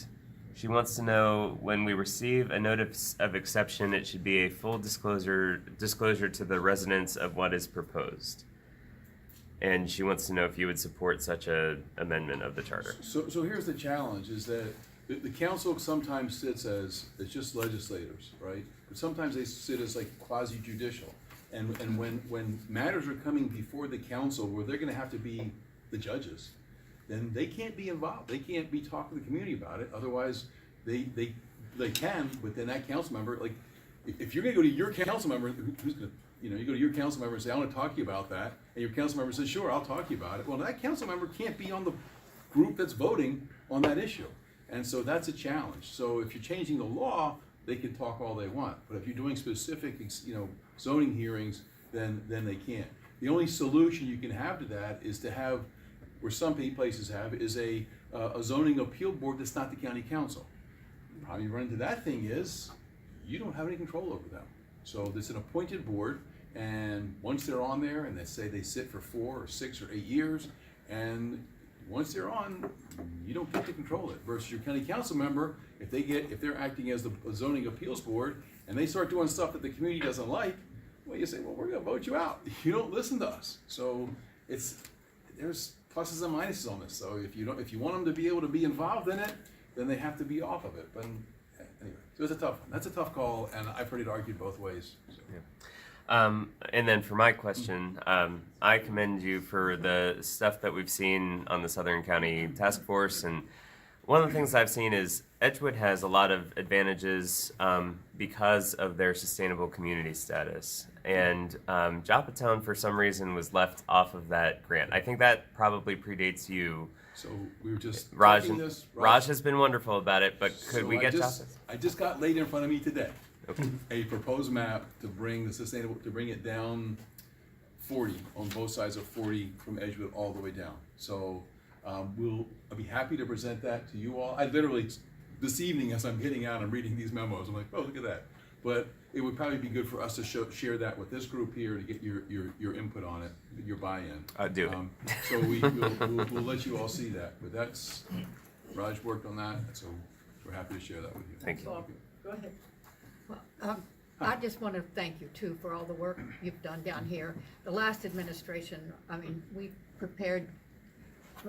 she wants to know, when we receive a notice of exception, it should be a full disclosure to the residents of what is proposed. And she wants to know if you would support such an amendment of the charter. So here's the challenge, is that the council sometimes sits as just legislators, right? But sometimes they sit as like quasi-judicial. And when matters are coming before the council where they're gonna have to be the judges, then they can't be involved. They can't be talking to the community about it. Otherwise, they can, but then that council member, like, if you're gonna go to your council member, who's gonna, you go to your council member and say, I wanna talk to you about that, and your council member says, sure, I'll talk to you about it. Well, that council member can't be on the group that's voting on that issue. And so that's a challenge. So if you're changing the law, they can talk all they want. But if you're doing specific, zoning hearings, then they can't. The only solution you can have to that is to have, where some places have, is a zoning appeal board that's not the county council. The problem you run into that thing is, you don't have any control over them. So there's an appointed board, and once they're on there, and they say they sit for 4 or 6 or 8 years, and once they're on, you don't get to control it. Versus your county council member, if they're acting as the zoning appeals board, and they start doing stuff that the community doesn't like, well, you say, well, we're gonna vote you out. You don't listen to us. So there's pluses and minuses on this. So if you want them to be able to be involved in it, then they have to be off of it. But anyway, so it's a tough one. That's a tough call, and I've heard it argued both ways. So. Yeah. And then for my question, I commend you for the stuff that we've seen on the Southern County Task Force, and one of the things I've seen is Edgewood has a lot of advantages because of their sustainable community status. And Joppatowne, for some reason, was left off of that grant. I think that probably predates you. So we were just Raj, talking this. Raj has been wonderful about it, but could So we get Joppa? I just got laid in front of me today. Okay. A proposed map to bring the sustainable, to bring it down 40, on both sides of 40 from Edgewood all the way down. So I'll be happy to present that to you all. I literally, this evening as I'm getting out and reading these memos, I'm like, oh, look at that. But it would probably be good for us to share that with this group here to get your input on it, your buy-in. Do it. So we'll let you all see that. But that's, Raj worked on that, so we're happy to share that with you. Thank you. Go ahead. Well, I just want to thank you too for all the work you've done down here. The last administration, I mean, we prepared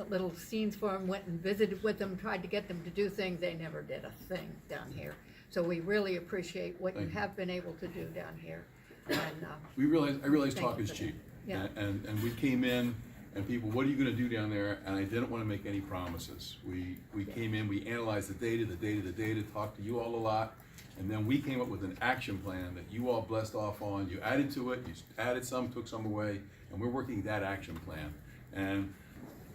little scenes for them, went and visited with them, tried to get them to do things. They never did a thing down here. So we really appreciate what you have been able to do down here. And I realize thank talk you is for cheap. that. Yeah. And we came in and people, what are you gonna do down there? And I didn't wanna make any promises. We came in, we analyzed the data, talked to you all a lot. And then we came up with an action plan that you all blessed off on. You added to it, you added some, took some away, and we're working that action plan. And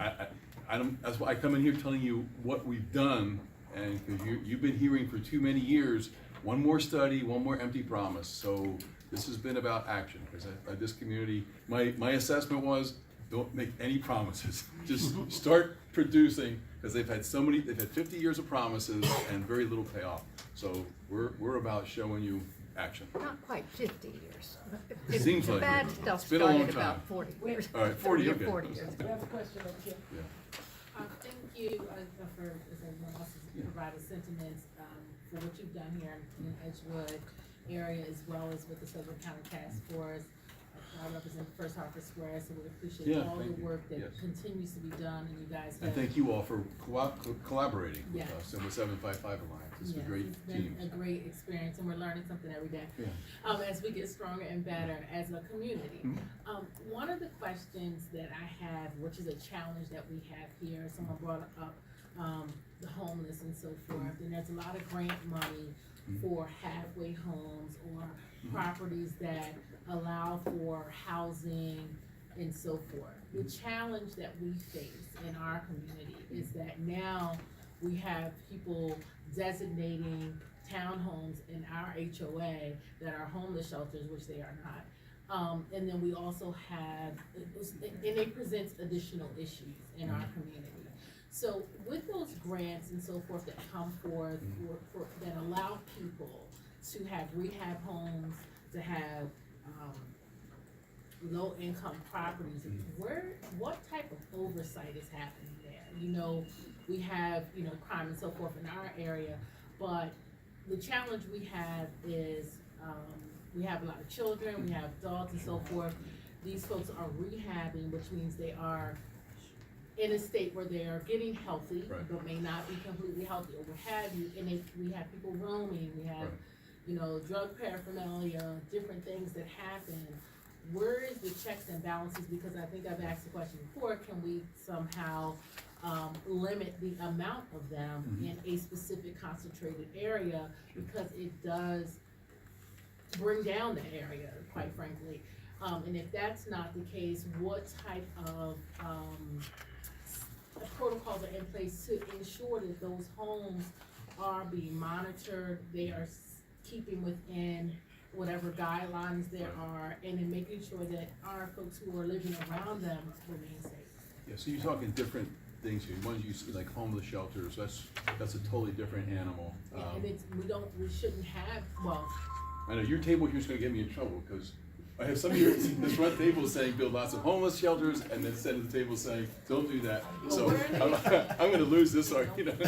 I don't, that's why I come in here telling you what we've done, and because you've been hearing for too many years, one more study, one more empty promise. So this has been about action, because this community, my assessment was, don't make any promises. Just start producing, because they've had 50 years of promises and very little payoff. So we're about showing you action. not quite 50 years. Seems The like bad it. stuff It's been a long started about time. 40 years. All right, 40, 30 or okay. 40 years. We have a question over here. Thank you for, as everyone else has provided sentiments, for what you've done here in Edgewood area, as well as with the Suffolk County Task Force. I represent First Harvest Square, so we appreciate all the work that continues to be done, and you guys have. And thank you all for collaborating with Yes. us and with 755 Alliance. It's a Yes, great it's team. been a great experience, and we're learning something every day. Yeah. As we get stronger and better as a community. Mhm. One of the questions that I have, which is a challenge that we have here, someone brought up the homeless and so forth, and there's a lot of grant money for halfway homes or properties that allow for housing and so forth. The challenge that we face in our community is that now we have people designating townhomes in our HOA that are homeless shelters, which they are not. And then we also have, and it presents additional issues in our community. So with those grants and so forth that come forth that allow people to have rehab homes, to have low-income properties, what type of oversight is happening there? You know, we have, crime and so forth in our area, but the challenge we have is, we have a lot of children, we have adults and so forth. These folks are rehabbing, which means they are in a state where they are getting healthy, but may not be completely healthy, or what have you, and we have people roaming, we have, drug paraphernalia, different things that happen. Where is the checks and balances? Because I think I've asked the question before, can we somehow limit the amount of them in a specific concentrated area, because it does bring down the area, quite frankly. And if that's not the case, what type of protocols are in place to ensure that those homes are being monitored, they are keeping within whatever guidelines there are, and in making sure that our folks who are living around them remain safe? Yeah, so you're talking different things here. Ones you see like homeless shelters, that's a totally different animal. And we shouldn't have, well. I know your table here's gonna get me in trouble, because I have some of this front table saying build lots of homeless shelters, and then instead of the table saying don't do that. So I'm gonna lose this argument.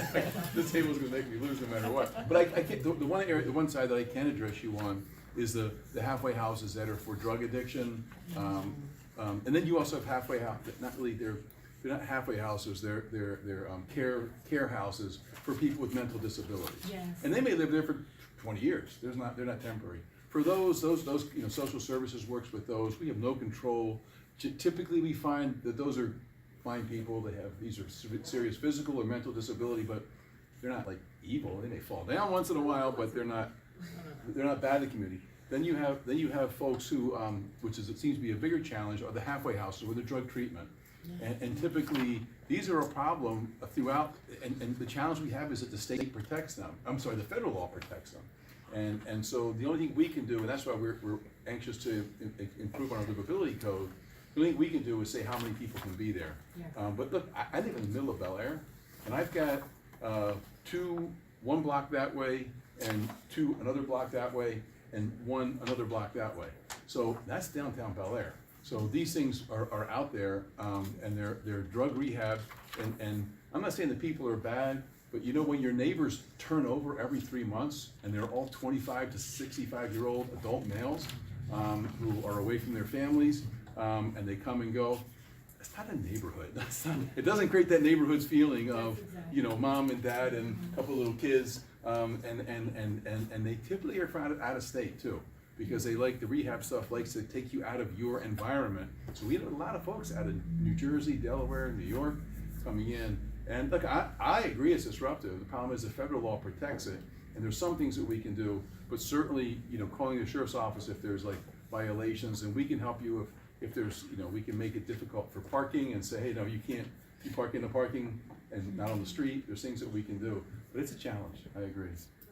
This table's gonna make me lose no matter what. But I can't, the one side that I can address you on is the halfway houses that are for drug addiction. And then you also have halfway house, not really, they're not halfway houses, they're care houses for people with mental disabilities. Yes. And they may live there for 20 years. They're not temporary. For those social services works with those. We have no control. Typically, we find that those are fine people. They have either serious physical or mental disability, but they're not like evil. They may fall down once in a while, but they're not bad in the community. Then you have folks who, which is, it seems to be a bigger challenge, are the halfway houses with the drug treatment. And typically, these are a problem throughout, and the challenge we have is that the state protects them. I'm sorry, the federal law protects them. And so the only thing we can do, and that's why we're anxious to improve on our livability code, the only thing we can do is say how many people can be there. But look, I live in the middle of Bel Air, and I've got one block that way, and another block that way, and another block that way. So that's downtown Bel Air. So these things are out there, and they're drug rehab, and I'm not saying the people are bad, but you know, when your neighbors turn over every 3 months, and they're all 25 to 65-year-old adult males who are away from their families, and they come and go, it's not a neighborhood. It doesn't create that neighborhood's feeling of, you know, mom and dad and a couple of little kids, and they typically are from out of state too, because they like the rehab stuff, likes to take you out of your environment. So we have a lot of folks out of New Jersey, Delaware, New York coming in. And look, I agree it's disruptive. The problem is the federal law protects it, and there's some things that we can do, but certainly, you know, calling the sheriff's office if there's like violations, and we can help you if there's, you know, we can make it difficult for parking and say, hey, no, you can't, if you park in the parking and not on the street, there's things that we can do. But it's a challenge, I agree.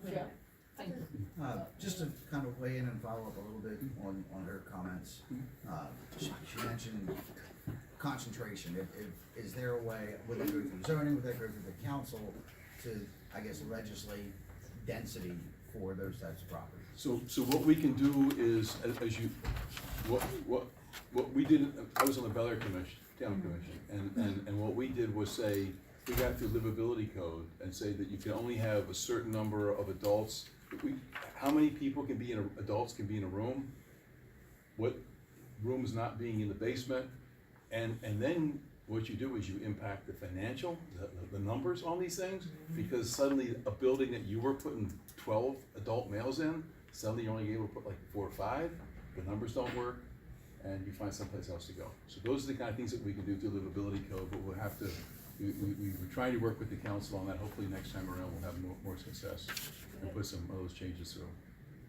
Yeah. Thank you. Just to kind of weigh in and follow up a little bit on her comments, she mentioned concentration. Is there a way, would that go through zoning, would that go through the council to, I guess, legislate density for those types of properties? So what we can do is, what we did, I was on the Bel Air Town Commission, and what we did was say, we got through livability code and say that you can only have a certain number of adults. How many people adults can be in a room? What rooms not being in the basement? And then what you do is you impact the financial, the numbers on these things, because suddenly a building that you were putting 12 adult males in, suddenly you're only able to put like 4 or 5, the numbers don't work, and you find someplace else to go. So those are the kind of things that we can do through livability code, but we'll have to, we're trying to work with the council on that. Hopefully next time around we'll have more success and put some of those changes through.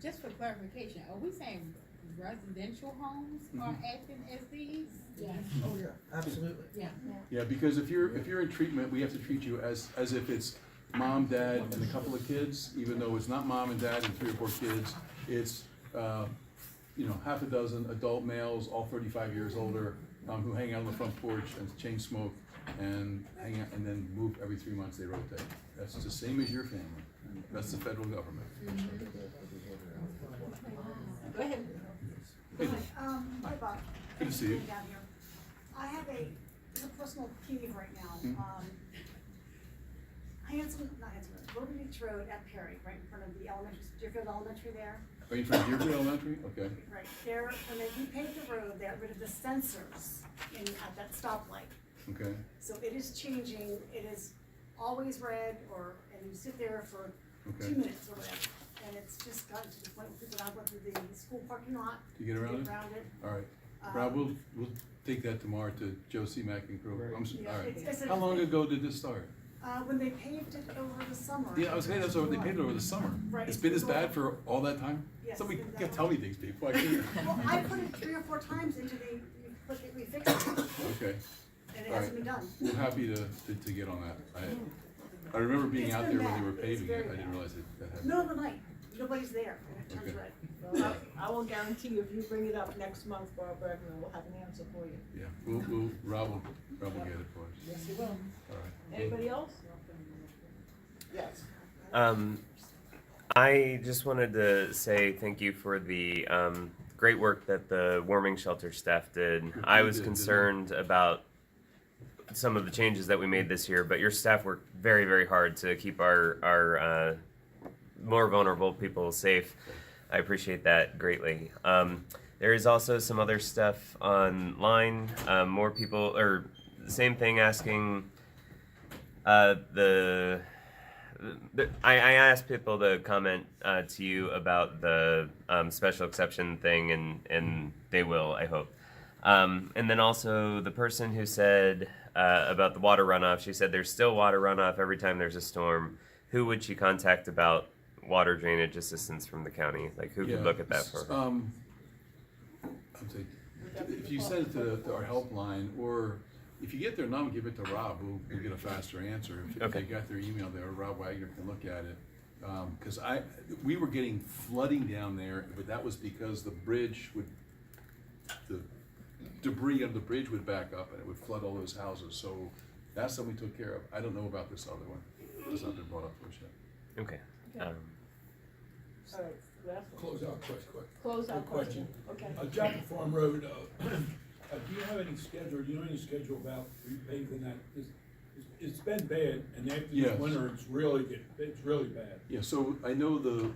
Just for clarification, are we saying residential homes are acting as these? Yeah. Oh, yeah, absolutely. Yeah. Yeah, because if you're in treatment, we have to treat you as if it's mom, dad, and a couple of kids, even though it's not mom and dad and 3 or 4 kids. It's you know, half a dozen adult males, all 35 years older, who hang out on the front porch and chain smoke and hang out, and then move every 3 months. They rotate. That's the same as your family. That's the federal government. Go ahead. Hi, Bob. Good to see you. Down here. I have it's a personal peeve right now. Little Beach Road at Perry, right in front of the Deerfield Elementary there. Are you in front of Deerfield Elementary? Okay. Right there, when they repaved the road, they got rid of the sensors at that stoplight. Okay. So it is changing, it is always red, and you sit there for Okay. 2 minutes or whatever. And it's just gotten to the point where people now go through the school parking lot. Do you get around it? All right. Rob, we'll take that tomorrow to Joe Seamack and crew. Yeah, all right. it's How long ago did this start? When they paved it over the summer. Yeah, I was saying they paved it over the summer. Right. It's been this bad for all that time? Yes, Somebody it's been gotta that tell me things, people. I can't. Well, I put it 3 or 4 times into we fixed it, Okay. and it All hasn't right. been done. We're happy to get on that. I remember being It's out been there when they bad. were It's paving very it. I didn't bad. realize that happened. Middle of the night, nobody's there, and it turns Okay. red. Well, I will guarantee you, if you bring it up next month, Barbara, we'll have an answer for you. Yeah, Rob will get it for us. Yes, he will. All right. Anybody else? Yes. I just wanted to say thank you for the great work that the warming shelter staff did. I was concerned about some of the changes that we made this year, but your staff worked very, very hard to keep our more vulnerable people safe. I appreciate that greatly. There is also some other stuff online. More people, or the same thing, asking I asked people to comment to you about the special exception thing, and they will, I hope. And then also the person who said about the water runoff, she said there's still water runoff every time there's a storm. who would she contact about water drainage assistance from the county? Like, who could look at that for her? I'm saying, if you send it to our helpline, or if you get their number, give it to Rob, we'll get a faster answer. If they got their email there, Rob Wagner can look at it. Cause we were getting flooding down there, but that was because the debris of the bridge would back up and it would flood all those houses. So that's something we took care of. I don't know about this other one. It's not been brought up for us yet. Okay. All right, last one. Close out question. Close out Quick question. Okay. Joppa Farm Road, do you have any schedule, about repaving that? It's been bad, and after this Yes. winter, it's really bad. Yeah, so I know the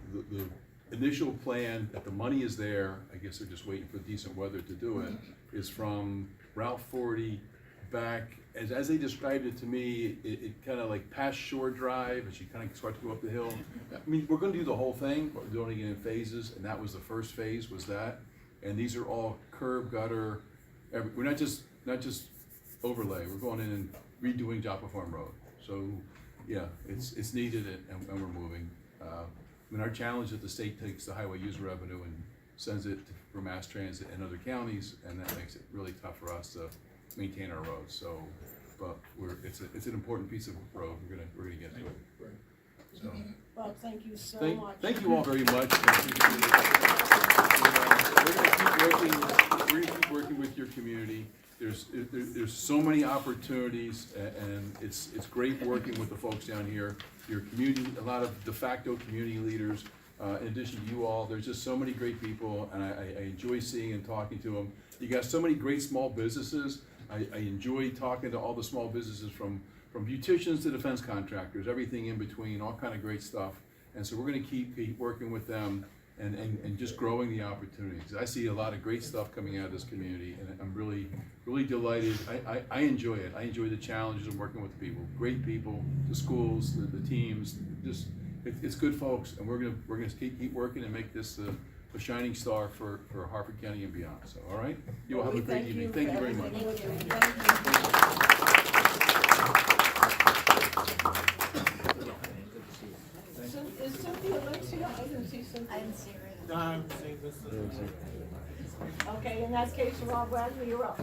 initial plan, that the money is there, I guess they're just waiting for decent weather to do it, is from Route 40 back, as they described it to me, it kind of like past Shore Drive, as you kind of start to go up the hill. I mean, we're gonna do the whole thing, but we're doing it in phases, and that was the first phase, was that. And these are all curb, gutter, we're not just overlay, we're going in and redoing Joppa Farm Road. So, yeah, it's needed and we're moving. I mean, our challenge is that the state takes the highway user revenue and sends it for mass transit in other counties, and that makes it really tough for us to maintain our roads. So, but it's an important piece of road. We're gonna get to it. So, Bob, thank you so much. thank you all very much. We're gonna keep working with your community. There's so many opportunities, and it's great working with the folks down here. Your community, a lot of de facto community leaders. In addition to you all, there's just so many great people, and I enjoy seeing and talking to them. You got so many great small businesses. I enjoy talking to all the small businesses, from beauticians to defense contractors, everything in between, all kind of great stuff. And so we're gonna keep working with them and just growing the opportunities. I see a lot of great stuff coming out of this community, and I'm really delighted. I enjoy it. I enjoy the challenges of working with people, great people, the schools, the teams. Just it's good folks, and we're gonna keep working and make this a shining star for Harford County and beyond. So, all right, you all have a great evening. Thank you very much. Is Cynthia Alexia? I didn't see Cynthia. I didn't see her. No, I'm saying this. Okay, in that case, Rob Wagner, you're up.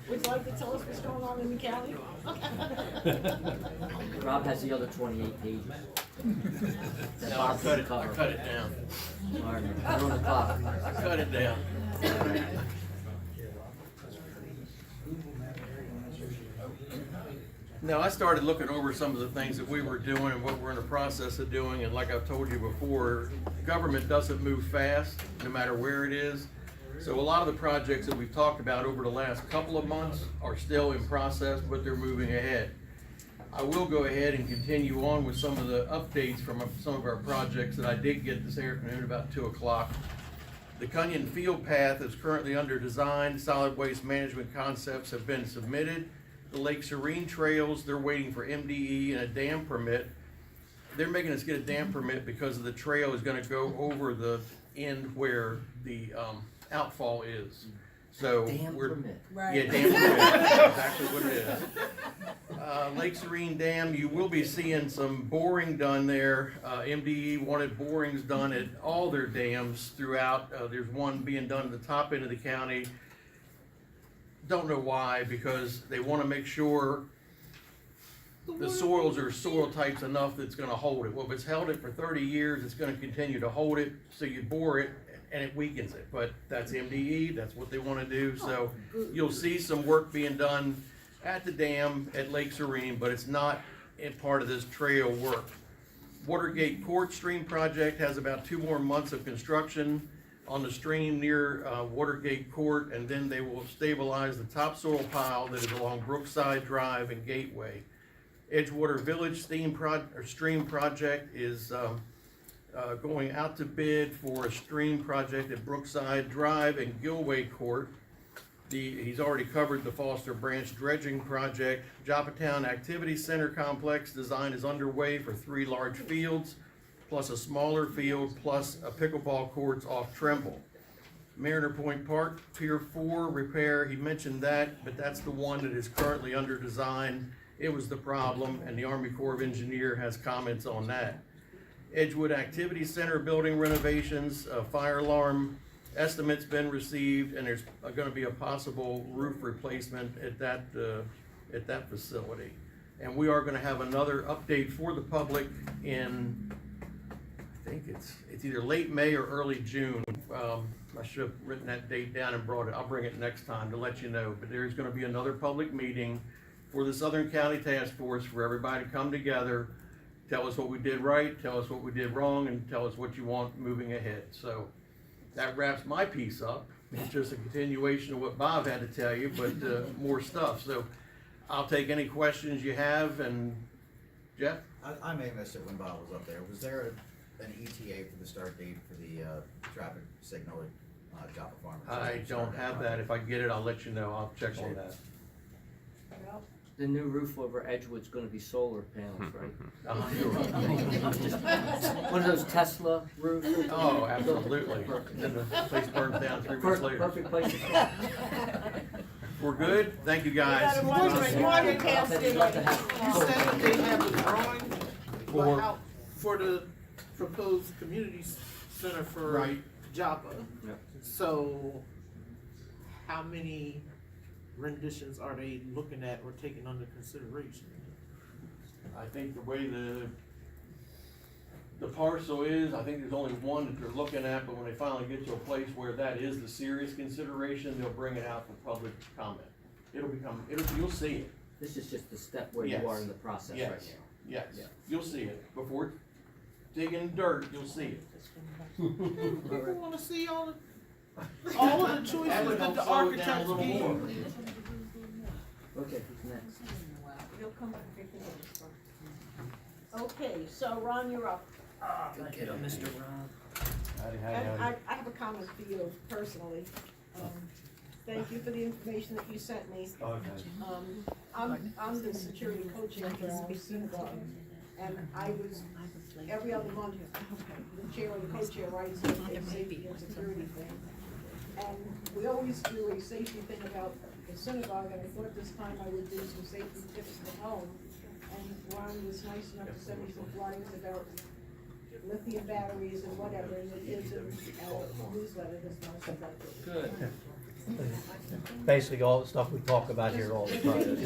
Would you like to tell us what's going on in the county? Rob has the other 28 pages. No, I cut it down. All right, you're on the clock. I cut it down. No, I started looking over some of the things that we were doing and what we're in the process of doing, and like I've told you before, government doesn't move fast, no matter where it is. So a lot of the projects that we've talked about over the last couple of months are still in process, but they're moving ahead. I will go ahead and continue on with some of the updates from some of our projects that I did get this afternoon about 2 o'clock. The Cunyon Field Path is currently under design. Solid waste management concepts have been submitted. The Lake Serene trails, they're waiting for MDE and a dam permit. They're making us get a dam permit because the trail is gonna go over the end where the outfall is. So we're, yeah, dam permit, that's exactly what it is. Lake Serene Dam, you will be seeing some boring done there. MDE wanted borings done at all their dams throughout. There's one being done at the top end of the county. Don't know why, because they want to make sure the soils are soil types enough that's going to hold it. Well, if it's held it for 30 years, it's going to continue to hold it. So you bore it and it weakens it. But that's MDE, that's what they want to do. So you'll see some work being done at the dam at Lake Serene, but it's not in part of this trail work. Watergate Court Stream Project has about 2 more months of construction on the stream near Watergate Court, and then they will stabilize the topsoil pile that is along Brookside Drive and Gateway. Edgewater Village Stream Project is going out to bid for a stream project at Brookside Drive and Gilway Court. He's already covered the Foster Branch Dredging Project. Joppatowne Activity Center Complex design is underway for 3 large fields, plus a smaller field, plus a pickleball courts off Tremble. Mariner Point Park, Pier 4 repair, he mentioned that, but that's the one that is currently under design it was the problem, and the Army Corps of Engineer has comments on that. Edgewood Activity Center building renovations, fire alarm estimates been received, and there's gonna be a possible roof replacement at that facility. And we are gonna have another update for the public in, I think it's either late May or early June. I should have written that date down and brought it, I'll bring it next time to let you know, but there's gonna be another public meeting for the Southern County Task Force, for everybody to come together, tell us what we did right, tell us what we did wrong, and tell us what you want moving ahead. So that wraps my piece up. It's just a continuation of what Bob had to tell you, but more stuff. So I'll take any questions you have, and Jeff? I may have missed it when Bob was up there. Was there an ETA for the start date for the traffic signal at Joppa Farmers? I don't have that. If I get it, I'll let you know. I'll check on that. Well, The new roof over Edgewood's gonna be solar panels, right? Uh-huh. One of those Tesla roofs? Oh, absolutely. Then the place burns down 3 weeks later. Perfect place to start. We're good? Thank you, guys. You said that they have a drawing For- out for the proposed community center for Right. Joppa. Yep. So, how many renditions are they looking at or taking under consideration? I think the way the parcel is, I think there's only one that they're looking at, but when they finally get to a place where that is the serious consideration, they'll bring it out for public comment. You'll see it. This is just the step where you Yes. are in the process right Yes, now. yes, Yeah. you'll see it. Before digging dirt, you'll see it. People wanna see all of the choices That would that help the slow it down a architects little gave. more. Okay, who's next? You'll come back if you Okay, so Ron, you're up. Get him, Mr. Rob. And I have a comment for you personally. Thank you for the information that you sent me. I'm the security coaching for our synagogue, and I was, every other month, the chair or the co-chair writes a safety and security thing. And we always do a safety thing about the synagogue, and I thought this time I would do some safety tips for home. And Ron was nice enough to send me some flyers about lithium batteries and whatever, and it is in our newsletter this month. Good. Basically, all the stuff we talk about here all the time.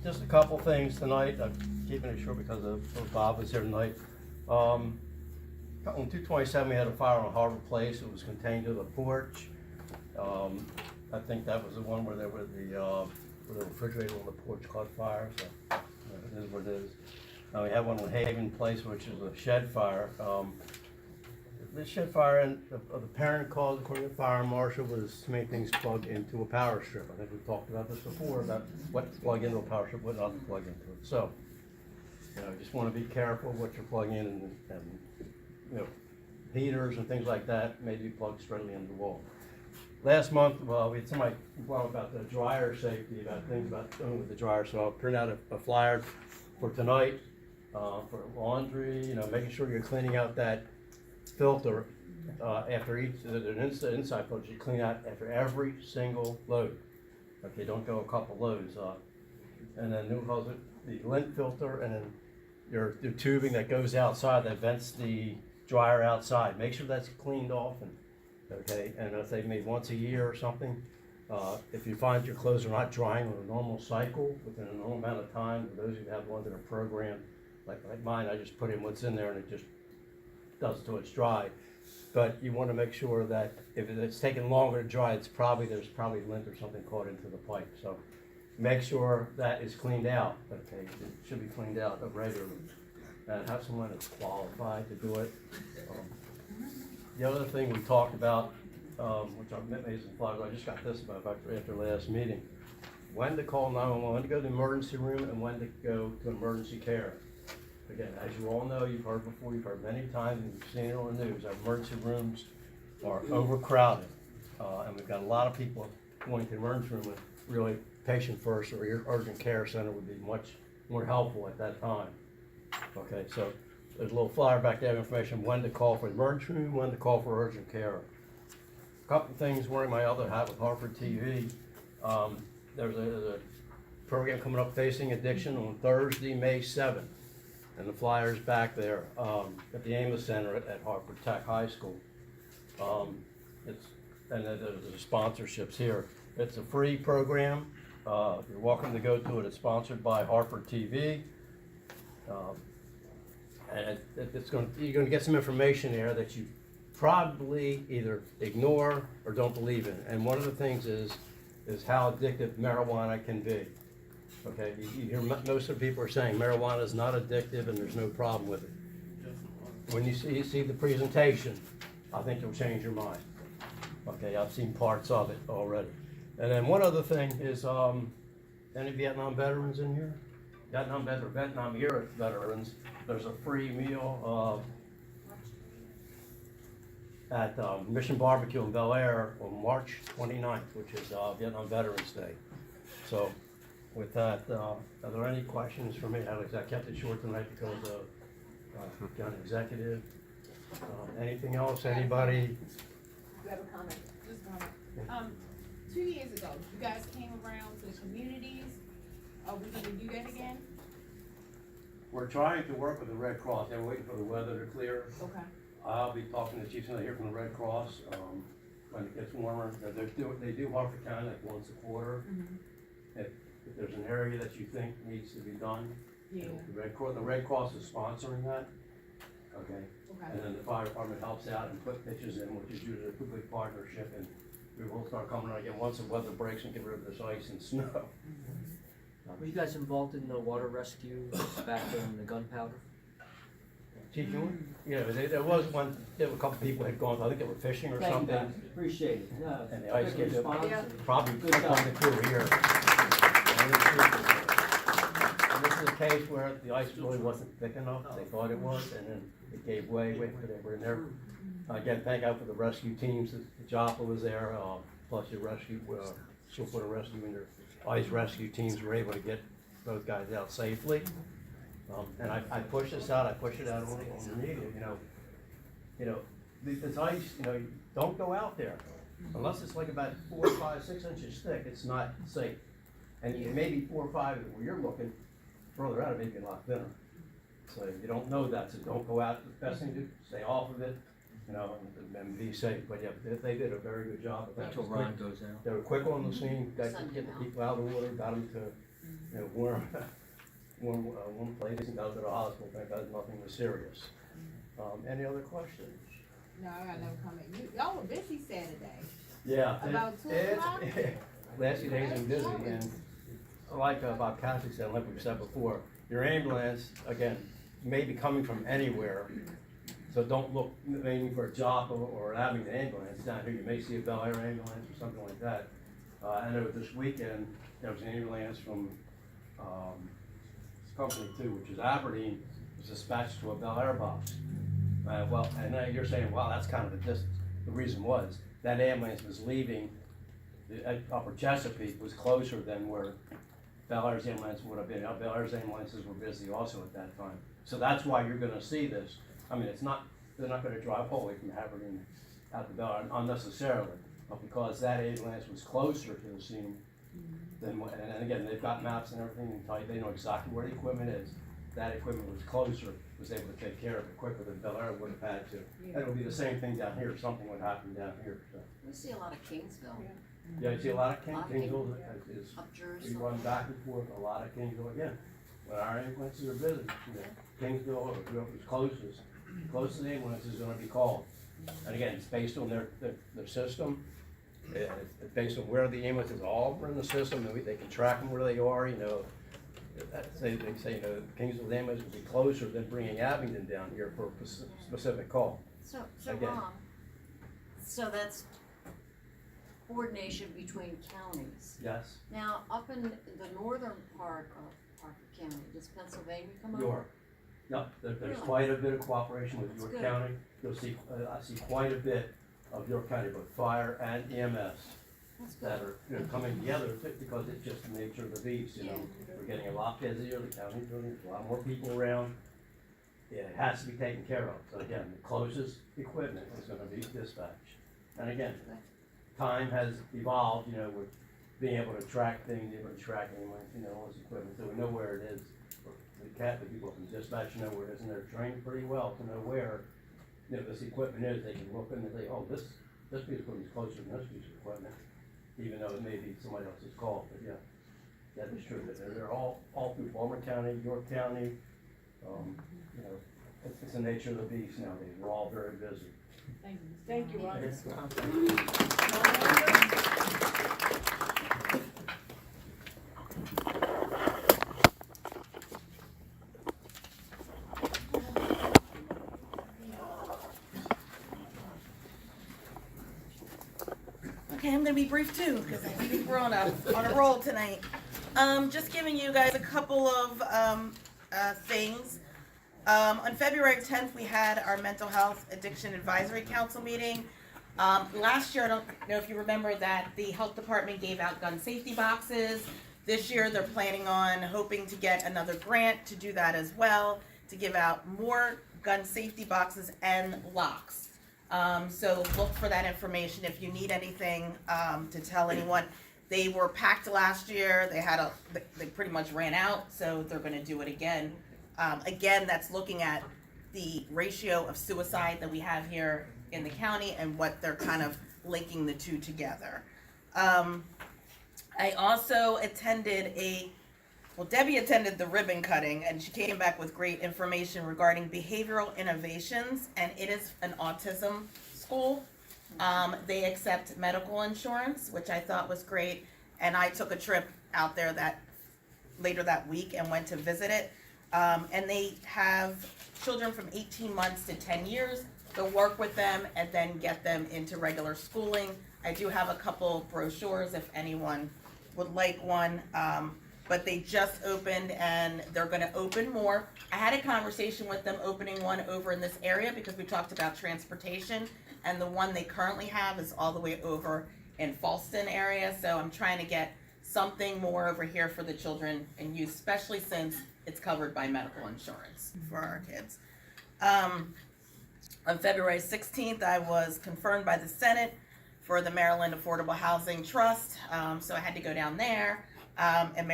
Just a couple things tonight. I'm keeping it short because of Bob was here tonight. On 227, we had a fire on Harbor Place. It was contained to the porch. I think that was the one where there was where the refrigerator on the porch caught fire. So it is what it is. We had one on Haven Place, which is a shed fire. The shed fire, and the parent cause, according to the fire marshal, was to make things plug into a power strip. I think we've talked about this before, about what to plug into a power strip, what not to plug into it. So, just want to be careful what you're plugging in, and heaters and things like that may be plugged straightly into the wall. Last month, we had somebody inquire about the dryer safety, about things about doing with the dryer. So I'll print out a flyer for tonight for laundry. Making sure you're cleaning out that filter after each, the inside filter, you clean out after every single load. Okay, don't go a couple loads. And then the lint filter, and then your tubing that goes outside that vents the dryer outside. Make sure that's cleaned off, and if they maybe once a year or something. If you find your clothes are not drying on a normal cycle within a normal amount of time, for those who have ones that are programmed, like mine, I just put in what's in there and it just does it till it's dry. But you want to make sure that if it's taking longer to dry, there's probably lint or something caught into the pipe. So make sure that is cleaned out. Okay, it should be cleaned out regularly, and have someone that's qualified to do it. The other thing we talked about, which I made some flyers, I just got this about after last meeting, when to call 911, when to go to the emergency room, and when to go to emergency care. Again, as you all know, you've heard before, you've heard many times, and you've seen it on the news, our emergency rooms are overcrowded. And we've got a lot of people going to the emergency room with really patient first, or your urgent care center would be much more helpful at that time. Okay, so there's a little flyer back there of information, when to call for the emergency room, when to call for urgent care. A couple things wearing my other hat with Hartford TV. There's a program coming up, Facing Addiction, on Thursday, May 7th. And the flyer's back there, at the Amos Center at Hartford Tech High School. There's the sponsorships here. It's a free program. You're welcome to go to it. It's sponsored by Hartford TV. And you're gonna get some information there that you probably either ignore or don't believe in. And one of the things is how addictive marijuana can be. Okay, you hear most of the people are saying marijuana is not addictive and there's no problem with it. When you see the presentation, I think you'll change your mind. Okay, I've seen parts of it already. And then one other thing is, any Vietnam veterans in here? Vietnam era veterans, there's a free meal at Mission Barbecue in Bel Air on March 29th, which is Vietnam Veterans Day. So with that, are there any questions for me, Alex? I kept it short tonight because of county executive. Anything else, anybody? You have a comment? Just one. 2 years ago, you guys came around to the communities. Are we gonna do that again? We're trying to work with the Red Cross. They're waiting for the weather to clear. Okay. I'll be talking to Chief here from the Red Cross, when it gets warmer. They do Hartford County like once a quarter. If there's an area that you think needs to be done, Yeah. the Red Cross is sponsoring that, okay? Okay. And then the fire department helps out and put pitches in, which is usually a good partnership, and we will start coming out again once the weather breaks and get rid of this ice and snow. Were you guys involved in the water rescue back in the gunpowder? Chief, yeah, there was one, there were a couple people had gone, I think they were fishing or Thank you, something. guys. Appreciate it. No, And the ice quick gets response. probably Good took job. on the crew here. And this is a case where the ice really wasn't thick enough, they thought it was, and then it gave way, they were in there. Again, thank God for the rescue teams, the Joppa was there, plus your rescue, Shipwater Rescue and your ice rescue teams were able to get those guys out safely. And I push this out, I push it out on the media, this ice, don't go out there. Unless it's like about 4, 5, 6 inches thick, it's not safe. And maybe 4 or 5 where you're looking, further out it may be a lot thinner. So you don't know that, so don't go out. The best thing to do, stay off of it, and be safe. But yeah, they did a very good job of that. Until Ron goes out. They were quick on the scene, got to get the people out of the water, got them to, warm place, and got them to the hospital. Thank God nothing was serious. Any other questions? No, I got no comment. Y'all were busy Saturday. Yeah. About 2 o'clock? Last few days have been busy, and like Bob Cassidy said, like we've said before, your ambulance, again, may be coming from anywhere, so don't look mainly for a Joppa or having an ambulance down here. You may see a Bel Air ambulance or something like that. I know this weekend, there was an ambulance from this company too, which is Aberdeen, was dispatched to a Bel Air box. And now you're saying, wow, that's kind of a distance. The reason was, that ambulance was leaving the upper Chesapeake, was closer than where Bel Air's ambulance would have been. Bel Air's ambulances were busy also at that time. So that's why you're gonna see this. I mean, they're not gonna drive all the way from Aberdeen out to Bel Air unnecessarily, but because that ambulance was closer to the scene than, and again, they've got maps and everything in tight, they know exactly where the equipment is. That equipment was closer, was able to take care of it quicker than Bel Air would have had to. And it'll be the same thing down here, if something would happen down here, so. We see a lot of Kingsville. Yeah, you see a lot of Kingsville is, Up we Jersey. run back and forth, a lot of Kingsville, again, when our ambulances are busy, Kingsville or whoever's closest ambulance is gonna be called. And again, it's based on their system, it's based on where the ambulances all are in the system, and they can track them where they are, they say, Kingsville ambulance will be closer than bringing Abingdon down here for a specific call. So Again. Ron, so that's coordination between counties. Yes. Now, up in the northern part of Hartford County, does Pennsylvania come over? York. Yep, there's Really? quite a bit of cooperation with That's York good. County. You'll see, I see quite a bit of York County, both fire and EMS, That's good. that are coming together because it's just the nature of the beast, We're getting a lot busier, the county's doing, there's a lot more people around. Yeah, it has to be taken care of. So again, the closest equipment is gonna be dispatched. And again, time has evolved, with being able to track things, able to track anyone, all this equipment, so we know where it is. The people from dispatch know where it is, and they're trained pretty well to know where, this equipment is. They can look and they say, oh, this piece of equipment is closer than this piece of equipment, even though it may be somebody else's call, but yeah, that is true. They're all through Baltimore County, York County, it's the nature of the beast nowadays. We're all very busy. Thank you, Ron. Okay, I'm gonna be brief too, because I think we're on a roll tonight. Just giving you guys a couple of things. On February 10th, we had our Mental Health Addiction Advisory Council meeting. Last year, I don't know if you remember that the health department gave out gun safety boxes. This year, they're planning on hoping to get another grant to do that as well, to give out more gun safety boxes and locks. So look for that information if you need anything to tell anyone. They were packed last year. They pretty much ran out, so they're going to do it again. Again, that's looking at the ratio of suicide that we have here in the county and what they're kind of linking the two together. I also attended Debbie attended the ribbon cutting, and she came back with great information regarding behavioral innovations, and it is an autism school. They accept medical insurance, which I thought was great, and I took a trip out there later that week and went to visit it. And they have children from 18 months to 10 years. They'll work with them and then get them into regular schooling. I do have a couple brochures if anyone would like one. But they just opened and they're going to open more. I had a conversation with them opening one over in this area because we talked about transportation, and the one they currently have is all the way over in Falston area. So I'm trying to get something more over here for the children and youth, especially since it's covered by medical insurance for our kids. On February 16th, I was confirmed by the Senate for the Maryland Affordable Housing Trust. So I had to go down there. And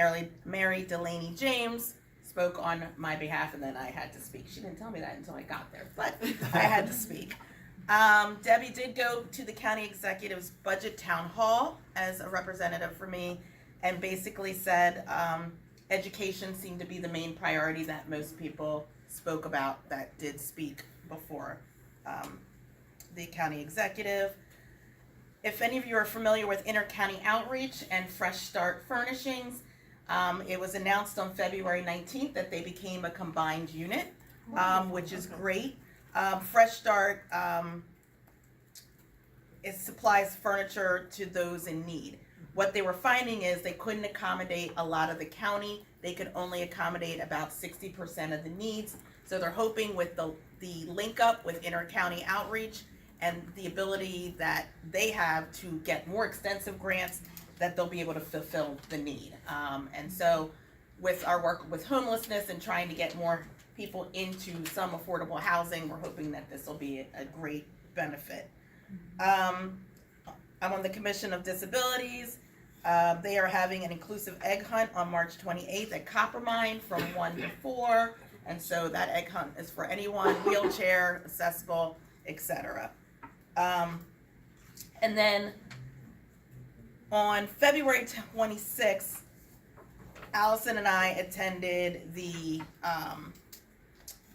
Mary Delaney James spoke on my behalf, and then I had to speak. She didn't tell me that until I got there, but I had to speak. Debbie did go to the county executive's budget town hall as a representative for me, and basically said education seemed to be the main priority that most people spoke about that did speak before the county executive. If any of you are familiar with Inter-County Outreach and Fresh Start Furnishings, it was announced on February 19th that they became a combined unit, which is great. Fresh Start supplies furniture to those in need. What they were finding is they couldn't accommodate a lot of the county. They could only accommodate about 60% of the needs. So they're hoping with the link up with Inter-County Outreach and the ability that they have to get more extensive grants, that they'll be able to fulfill the need. And so with our work with homelessness and trying to get more people into some affordable housing, we're hoping that this will be a great benefit. I'm on the Commission of Disabilities. They are having an inclusive egg hunt on March 28th at Coppermine from 1 to 4. And so that egg hunt is for anyone, wheelchair, accessible, etc. And then on February 26th, Allison and I attended the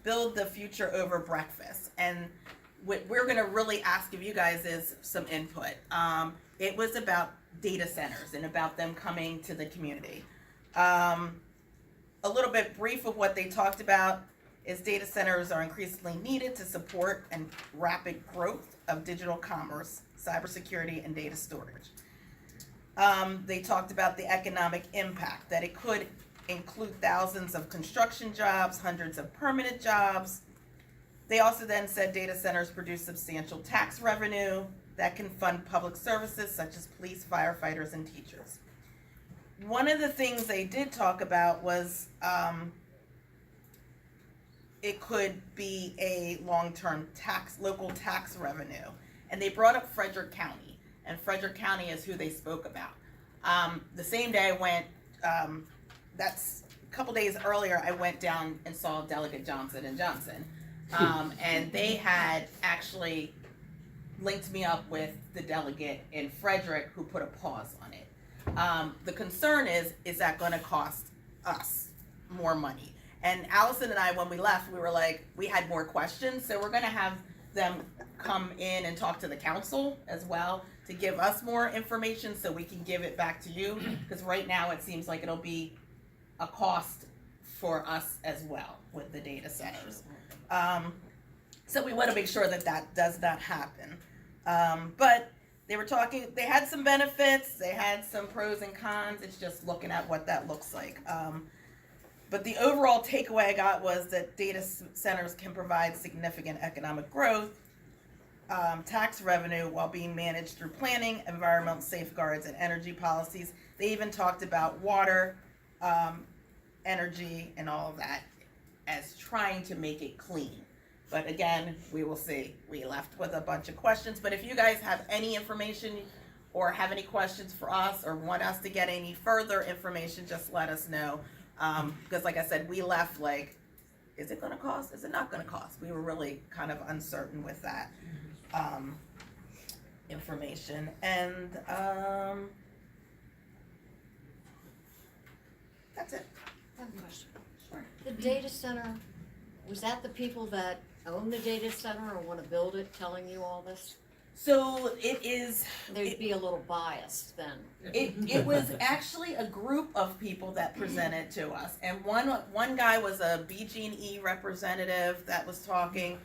Build the Future Over breakfast. And what we're going to really ask of you guys is some input. It was about data centers and about them coming to the community. A little bit brief of what they talked about is data centers are increasingly needed to support and rapid growth of digital commerce, cybersecurity, and data storage. They talked about the economic impact, that it could include thousands of construction jobs, hundreds of permanent jobs. They also then said data centers produce substantial tax revenue that can fund public services such as police, firefighters, and teachers. One of the things they did talk about was it could be a long-term local tax revenue. And they brought up Frederick County, and Frederick County is who they spoke about. The same day I went, that's a couple days earlier, I went down and saw Delegate Johnson and Johnson. And they had actually linked me up with the delegate in Frederick who put a pause on it. The concern is that gonna cost us more money? And Allison and I, when we left, we were like, we had more questions, so we're gonna have them come in and talk to the council as well to give us more information so we can give it back to you, because right now it seems like it'll be a cost for us as well with the data centers. So we wanna make sure that that does not happen. But they were talking, they had some benefits, they had some pros and cons, it's just looking at what that looks like. But the overall takeaway I got was that data centers can provide significant economic growth, tax revenue while being managed through planning, environmental safeguards, and energy policies. They even talked about water, energy, and all of that as trying to make it clean. But again, we will see. We left with a bunch of questions, but if you guys have any information or have any questions for us or want us to get any further information, just let us know. Because like I said, we left like, is it gonna cost? Is it not gonna cost? We were really kind of uncertain with that information. And that's it. I have a question. Sure. The data center, was that the people that own the data center or want to build it telling you all this? So it is. There'd be a little bias then. It was actually a group of people that presented to us, and one guy was a BG&E representative that was talking.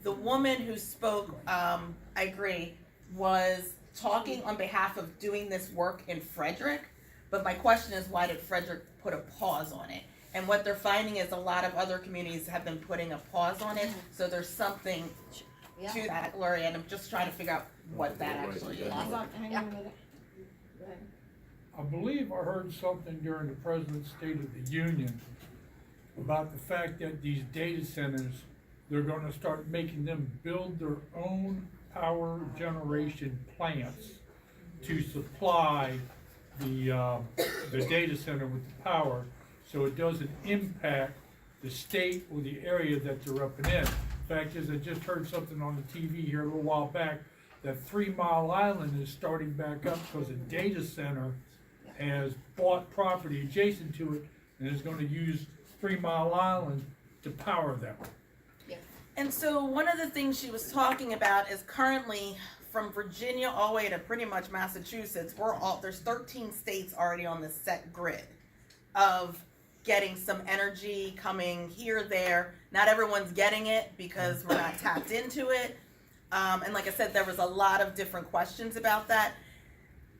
The woman who spoke, I agree, was talking on behalf of doing this work in Frederick. But my question is, why did Frederick put a pause on it? And what they're finding is a lot of other communities have been putting a pause on it. So there's something to that, Lori, and I'm just trying to figure out what that actually is. Hang on a minute. Go ahead. I believe I heard something during the President's State of the Union about the fact that these data centers, they're gonna start making them build their own power generation plants to supply the data center with the power, so it doesn't impact the state or the area that they're up and in. Fact is, I just heard something on the TV here a little while back that 3 Mile Island is starting back up because a data center has bought property adjacent to it and is going to use 3 Mile Island to power them. And so one of the things she was talking about is currently from Virginia all the way to pretty much Massachusetts, there's 13 states already on the set grid of getting some energy coming here, there. Not everyone's getting it because we're not tapped into it. And like I said, there was a lot of different questions about that.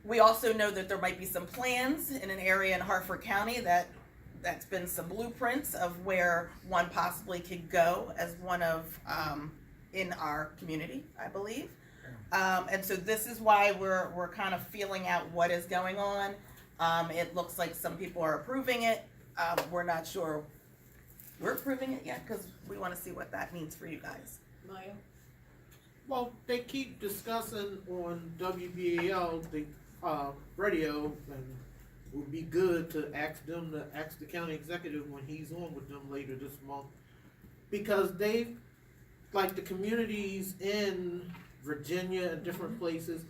We also know that there might be some plans in an area in Hartford County that's been some blueprints of where one possibly could go as one of, in our community, I believe. And so this is why we're kind of feeling out what is going on. It looks like some people are approving it. We're not sure we're approving it yet because we want to see what that means for you guys. Maya? Well, they keep discussing on WBAL, the radio, and it would be good to ask them to ask the county executive when he's on with them later this month, because they, like the communities in Virginia and different places,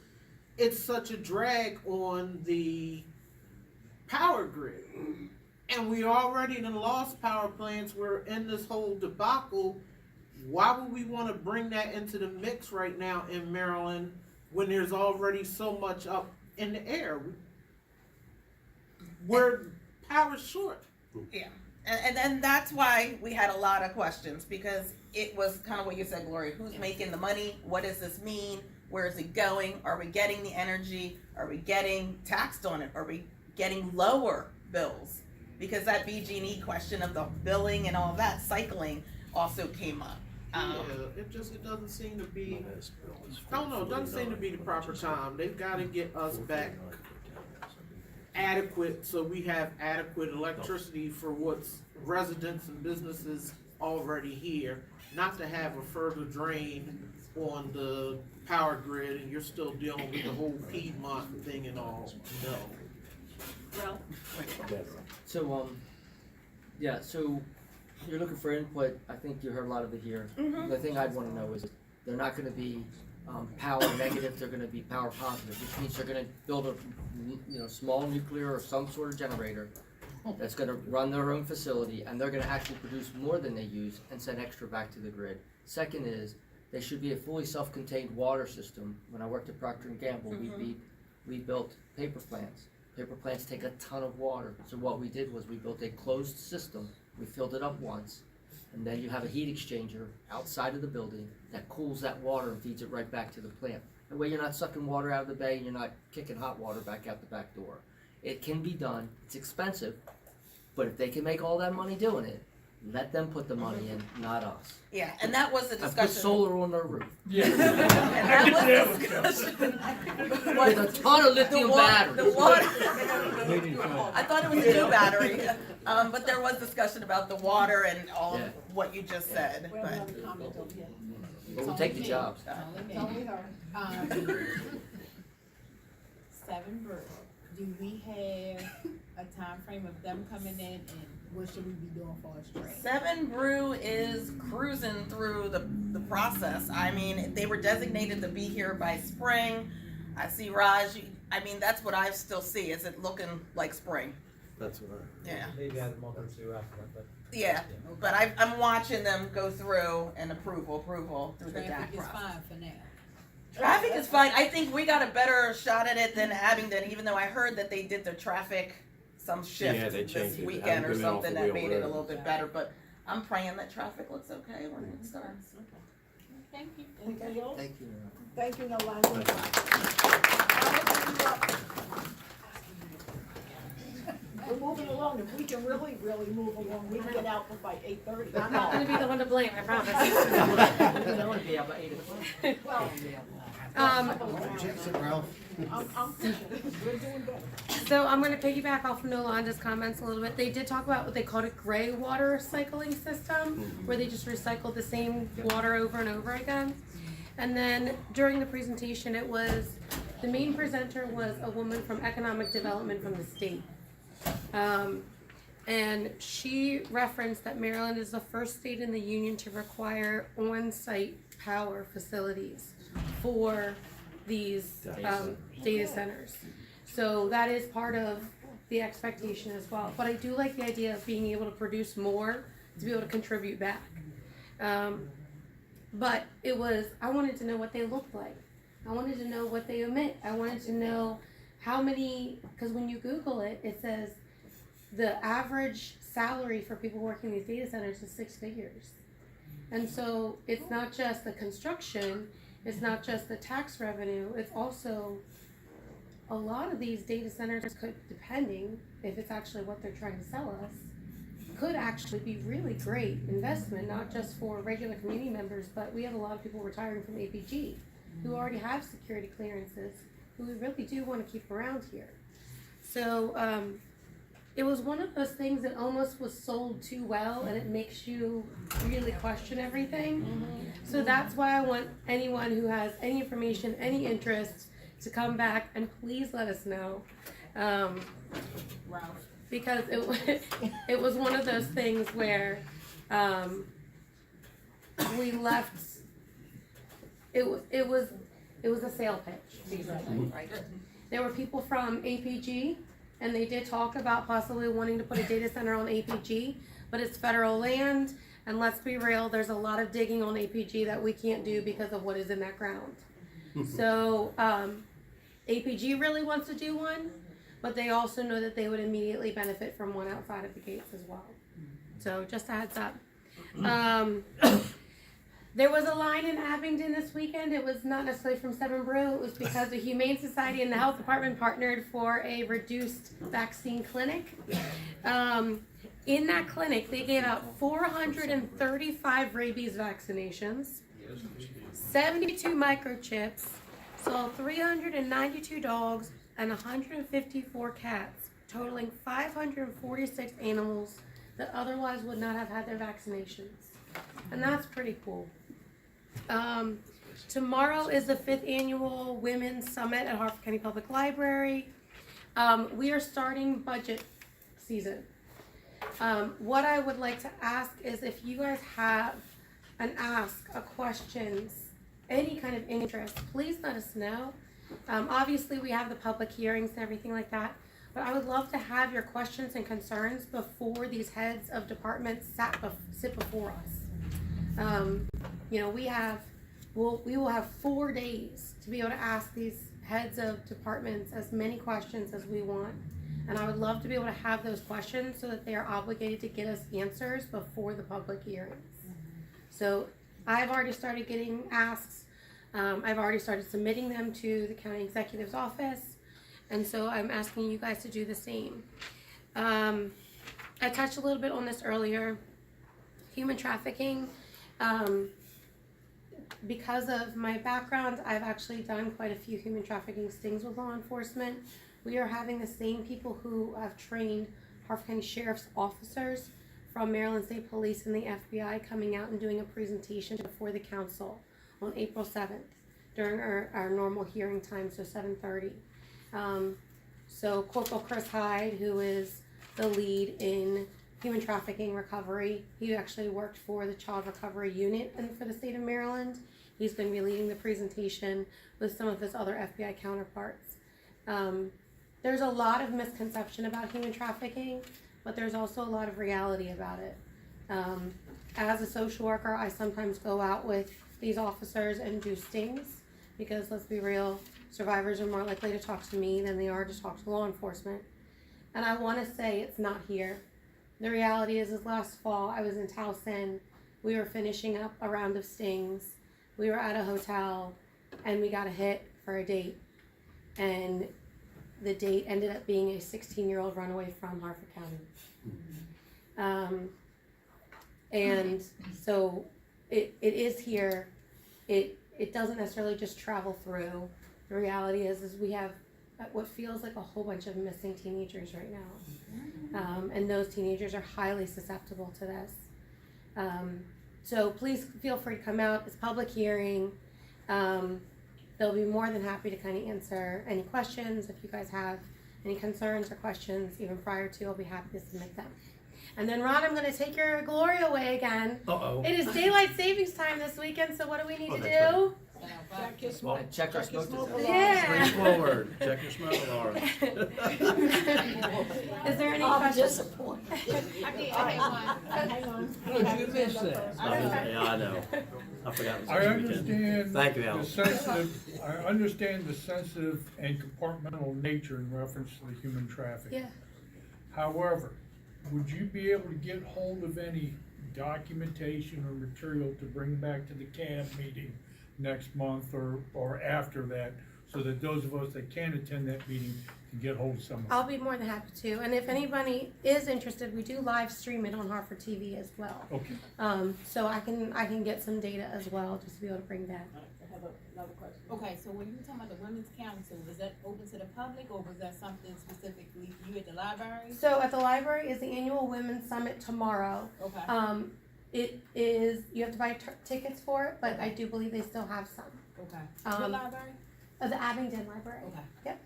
it's such a drag on the power grid. And we already done lost power plants. We're in this whole debacle. Why would we want to bring that into the mix right now in Maryland when there's already so much up in the air? We're power short. Yeah. And that's why we had a lot of questions, because it was kind of what you said, Gloria. Who's making the money? What does this mean? Where is it going? Are we getting the energy? Are we getting taxed on it? Are we getting lower bills? Because that BG&E question of the billing and all that cycling also came up. It doesn't seem to be, I don't know, it doesn't seem to be the proper time. They've got to get us back adequate, so we have adequate electricity for what's residents and businesses already here, not to have a further drain on the power grid and you're still dealing with the whole Piedmont thing and all. No. Ralph? So, yeah, so you're looking for input. I think you heard a lot of it here. Mhm. The thing I'd wanna know is they're not gonna be, power negative, they're gonna be power positive, which means they're gonna build a, small nuclear or some sort of generator that's gonna run their own facility, and they're gonna actually produce more than they use and send extra back to the grid. Second is, they should be a fully self-contained water system. When I worked at Procter & Gamble, we built paper plants. Paper plants take a ton of water, so what we did was we built a closed system. We filled it up once, and then you have a heat exchanger outside of the building that cools that water and feeds it right back to the plant. That way you're not sucking water out of the bay and you're not kicking hot water back out the back door. It can be done, it's expensive, but if they can make all that money doing it, let them put the money in, not us. Yeah, and that was the And discussion. put solar on their roof. Yeah. And that was the discussion. With a ton of lithium batteries. The water. I thought it was a new battery, but there was discussion about the water and all of what you just said. We have But another comment over here. But we'll take the jobs. It's only her. 7 Brew, do we have a time frame of them coming in, and what should we be doing for a trade? 7 Brew is cruising through the process. I mean, they were designated to be here by spring. I see Raj. I mean, that's what I still see. Is it looking like spring? That's what Yeah. Maybe add a month or two after that, but. Yeah, but I'm watching them go through and approval through the DAC Traffic is process. fine for now. Traffic is fine. I think we got a better shot at it than Abingdon, even though I heard that they did the traffic some shift Yeah, they this changed it. weekend or Abingdon off something the that wheel made it a road. little bit better. But I'm praying that traffic looks okay when it starts. Thank you. Anything else? Thank you. Thank you, Nolani. We're moving along. If we can really move along, we can get out by 8:30. I'm not gonna be the one to blame, I promise. I wanna be out by 8 o'clock. Well, I'm pushing. We're doing better. So I'm gonna piggyback off of Nolanda's comments a little bit. They did talk about what they called a gray water recycling system, where they just recycled the same water over and over again. And then during the presentation, the main presenter was a woman from economic development from the state. And she referenced that Maryland is the first state in the union to require on-site power facilities for these data centers. So that is part of the expectation as well. But I do like the idea of being able to produce more to be able to contribute back. But I wanted to know what they looked like. I wanted to know what they emit. I wanted to know how many, because when you Google it, it says the average salary for people working in these data centers is 6 figures. And so it's not just the construction, it's not just the tax revenue, it's also a lot of these data centers could, depending if it's actually what they're trying to sell us, could actually be really great investment, not just for regular community members, but we have a lot of people retiring from APG who already have security clearances, who we really do want to keep around here. So it was one of those things that almost was sold too well, and it makes you really question everything. So that's why I want anyone who has any information, any interest, to come back and please let us know. Because it was one of those things where we left. It was a sale pitch, basically. There were people from APG, and they did talk about possibly wanting to put a data center on APG, but it's federal land, and let's be real, there's a lot of digging on APG that we can't do because of what is in that ground. So APG really wants to do one, but they also know that they would immediately benefit from one outside of the gates as well. So just a heads up. There was a line in Abingdon this weekend. It was not necessarily from 7 Brew. It was because the Humane Society and the Health Department partnered for a reduced vaccine clinic. In that clinic, they gave out 435 rabies vaccinations, 72 microchips, saw 392 dogs, and 154 cats, totaling 546 animals that otherwise would not have had their vaccinations. And that's pretty cool. Tomorrow is the 5th annual Women's Summit at Harford County Public Library. We are starting budget season. What I would like to ask is if you guys have a questions, any kind of interest, please let us know. Obviously, we have the public hearings and everything like that, but I would love to have your questions and concerns before these heads of departments sit before us. You know, we will have 4 days to be able to ask these heads of departments as many questions as we want. And I would love to be able to have those questions so that they are obligated to get us answers before the public hearings. So I've already started getting asks. I've already started submitting them to the county executive's office. And so I'm asking you guys to do the same. I touched a little bit on this earlier. Human trafficking. Because of my background, I've actually done quite a few human trafficking stings with law enforcement. We are having the same people who have trained Harford County Sheriff's officers from Maryland State Police and the FBI coming out and doing a presentation before the council on April 7th during our normal hearing time, so 7:30. So Corporal Chris Hyde, who is the lead in human trafficking recovery, he actually worked for the Child Recovery Unit for the state of Maryland. He's going to be leading the presentation with some of his other FBI counterparts. There's a lot of misconception about human trafficking, but there's also a lot of reality about it. As a social worker, I sometimes go out with these officers and do stings because, let's be real, survivors are more likely to talk to me than they are to talk to law enforcement. And I want to say it's not here. The reality is last fall I was in Towson. We were finishing up a round of stings. We were at a hotel and we got a hit for a date. And the date ended up being a 16-year-old runaway from Harford County. And so it is here. It doesn't necessarily just travel through. The reality is we have what feels like a whole bunch of missing teenagers right now. And those teenagers are highly susceptible to this. So please feel free to come out. It's public hearing. They'll be more than happy to kind of answer any questions. If you guys have any concerns or questions, even prior to, I'll be happy to submit them. And then Ron, I'm going to take your glory away again. Uh-oh. It is daylight savings time this weekend, so what do we need to that's do? Check your smoke. Check our smoke detector. Yeah. Straightforward. Check your smoke alarm. Is there any I'm questions? disappointed. Hang on. How did you miss that? Yeah, I know. I forgot it was I this weekend. understand Thank you, the Alan. sensitive, I understand the sensitive and compartmental nature in reference to the human trafficking. Yeah. However, would you be able to get hold of any documentation or material to bring back to the CAB meeting next month or after that, so that those of us that can attend that meeting can get hold of some of it? I'll be more than happy to. And if anybody is interested, we do live stream it on Harford TV as well. Okay. So I can get some data as well, just to be able to bring that. I have another question. Okay, so when you were talking about the Women's Council, was that open to the public or was that something specifically for you at the library? So at the library is the annual Women's Summit tomorrow. Okay. It is, you have to buy tickets for it, but I do believe they still have some. Okay. What library? The Abingdon Library. Okay. Yep.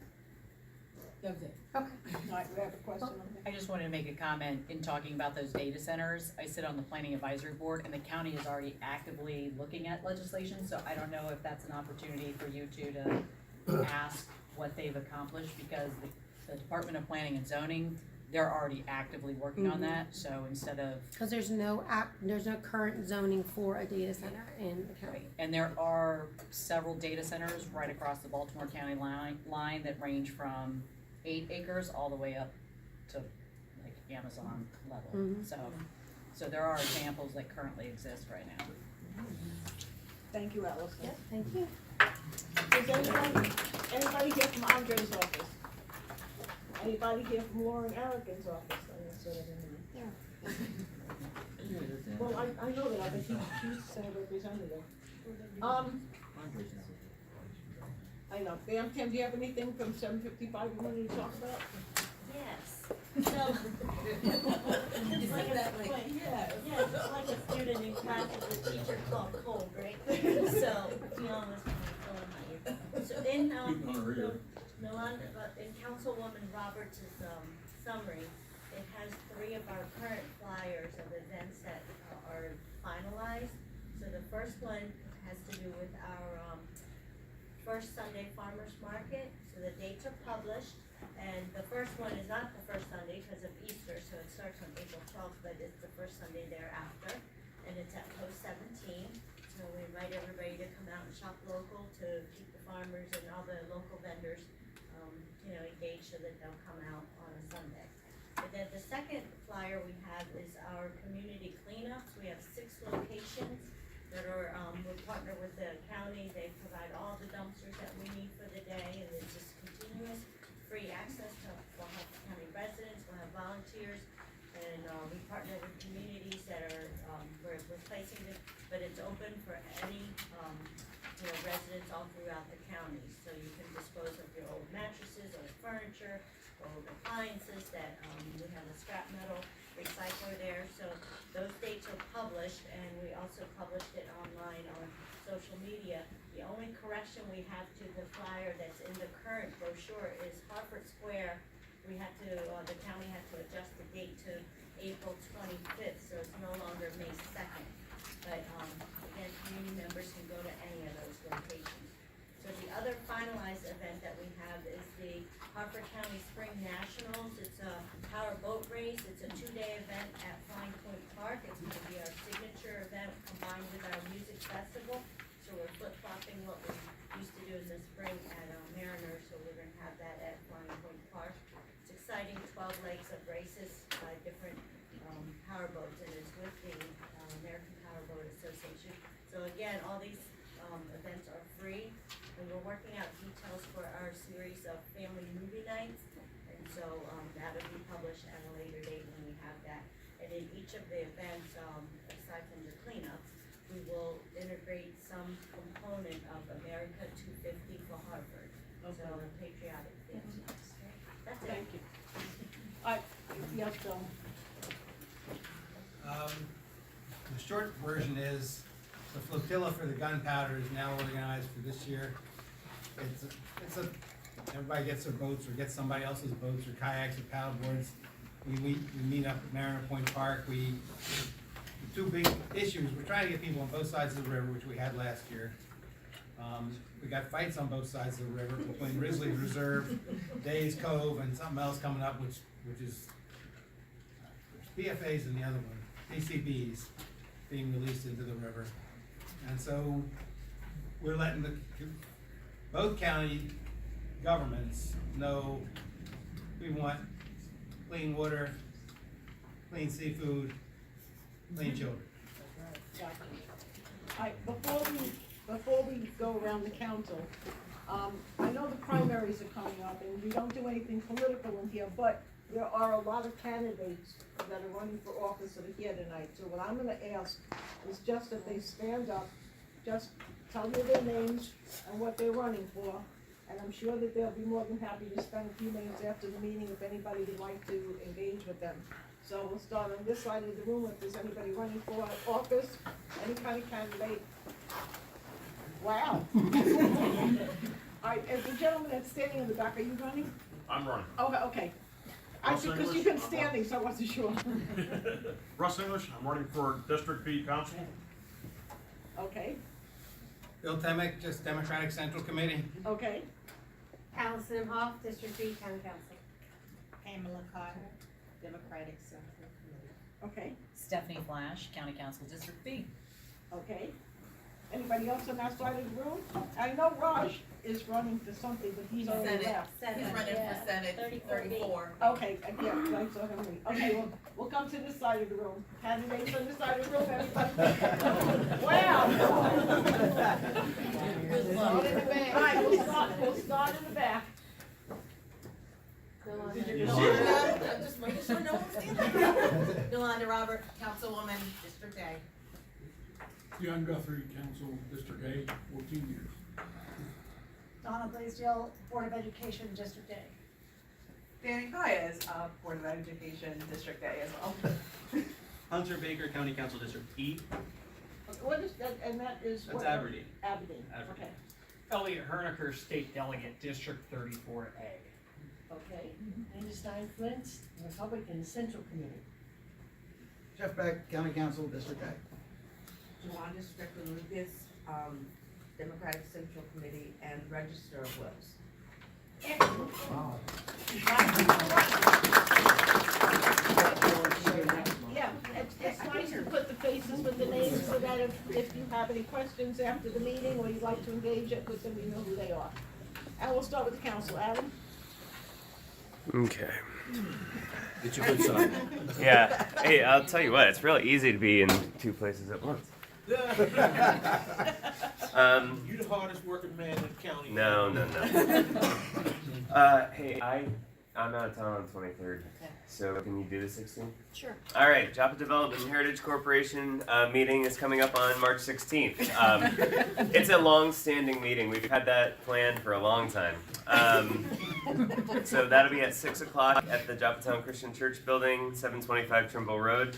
That was it. Okay. All right, we have a question. I just wanted to make a comment in talking about those data centers. I sit on the Planning Advisory Board and the county is already actively looking at legislation, so I don't know if that's an opportunity for you two to ask what they've accomplished, because the Department of Planning and Zoning, they're already actively working on that, so instead of. Because there's no current zoning for a data center in the county. And there are several data centers right across the Baltimore County line that range from 8 acres all the way up to like Amazon level. Mhm. So there are examples that currently exist right now. Thank you, Alice. Yeah, thank you. Is anybody here from Andre's office? Anybody here from Lauren Aragon's office? Yeah. Well, I know that, but she's Senate representative. I know. Tim, do you have anything from 755 you wanted to talk about? Yes. So, it's like a student in class with a teacher called cold, right? So, to be honest, so in Yolanda, in Councilwoman Roberts' summary, it has 3 of our current flyers of events that are finalized. So the first one has to do with our first Sunday Farmers Market. So the dates are published, and the first one is not the first Sunday because of Easter, so it starts on April 12th, but it's the first Sunday thereafter, and it's at Post 17. So we invite everybody to come out and shop local to keep the farmers and all the local vendors, engaged so that they'll come out on a Sunday. But then the second flyer we have is our community cleanups. We have 6 locations that are, we partner with the county. They provide all the dumpsters that we need for the day, and it's just continuous free access to, we'll have county residents, we'll have volunteers, and we partner with communities that are, we're replacing it, but it's open for any, residents all throughout the county. So you can dispose of your old mattresses, old furniture, old appliances that, we have a scrap metal recycler there. So those dates are published, and we also published it online on social media. The only correction we have to the flyer that's in the current brochure is Hartford Square. We had to, the county had to adjust the date to April 25th, so it's no longer May 2nd. But, again, community members can go to any of those locations. So the other finalized event that we have is the Hartford County Spring Nationals. It's a power boat race. It's a 2-day event at Flying Point Park. It's gonna be our signature event combined with our music festival. So we're flip-flopping what we used to do in the spring at Mariner, so we're gonna have that at Flying Point Park. It's exciting, 12 legs of races by different power boats, and it's with the American Power Boat Association. So again, all these events are free, and we're working out details for our series of family movie nights, and so that'll be published at a later date when we have that. And in each of the events, aside from the cleanups, we will integrate some component of America 250 for Harvard. So a patriotic dance. That's it. Thank you. Yes, Bill. The short version is the flotilla for the gunpowder is now organized for this year. Everybody gets their boats or gets somebody else's boats or kayaks or paddle boards. We meet up at Mariner Point Park. The 2 big issues, we're trying to get people on both sides of the river, which we had last year. We got fights on both sides of the river between Risley Reserve, Days Cove, and something else coming up, which is PFAs and the other one, PCBs being released into the river. And so we're letting both county governments know we want clean water, clean seafood, clean children. Before we go around the council, I know the primaries are coming up, and we don't do anything political in here, but there are a lot of candidates that are running for office that are here tonight. So what I'm gonna ask is just that they stand up, just tell me their names and what they're running for, and I'm sure that they'll be more than happy to spend a few minutes after the meeting if anybody would like to engage with them. So we'll start on this side of the room, if there's anybody running for office, any kind of candidate. Wow. All right, as the gentleman that's standing in the back, are you running? I'm running. Okay. Because you've been standing, so I wasn't sure. Russ English, I'm running for District B Council. Okay, Bill Temick, just Democratic Central Committee. okay. Allison Hoff, District 3 County Council. Pamela Carter, Democratic Central Committee. Okay, Stephanie Flash, County Council, District B. okay. Anybody else on that side of the room? I know Raj is running for something, but he's already left. He's running for Senate 34. Okay, yeah, I saw him leave. Okay, we'll come to this side of the room. Candidates on this side of the room, everybody. Wow. Start in the back. All right, we'll start in the back. Just making sure no one's stealing. Yolanda Robert, Councilwoman, District A. John Guthrie, Council, District A, 14 years. Donna Blaisdell, Board of Education, District A. Danny Paez, Board of Education, District A as well. Hunter Baker, County Council, District E. What is that, and that is That's what? Aberdeen. Aberdeen, Aberdeen. okay. Elliot Herniker, State Delegate, District 34A. Okay, Andy Stein Flint, Republican Central Committee. Jeff Beck, County Council, District A. Joanna Strickler Lucas, Democratic Central Committee and Register of Wills. Yeah, it's nice to put the faces with the names so that if you have any questions after the meeting or you'd like to engage it with them, you know who they are. And we'll start with the council. Adam? Okay. Get your good side. Yeah. Hey, I'll tell you what, it's real easy to be in two places at once. You the hardest working man in the county. No. Hey, I'm out of town on 23rd. Okay. So can you do the 16th? Sure. All right, Joppa Development and Heritage Corporation meeting is coming up on March 16th. It's a long-standing meeting. We've had that planned for a long time. So that'll be at 6 o'clock at the Joppatowne Christian Church Building, 725 Trimble Road.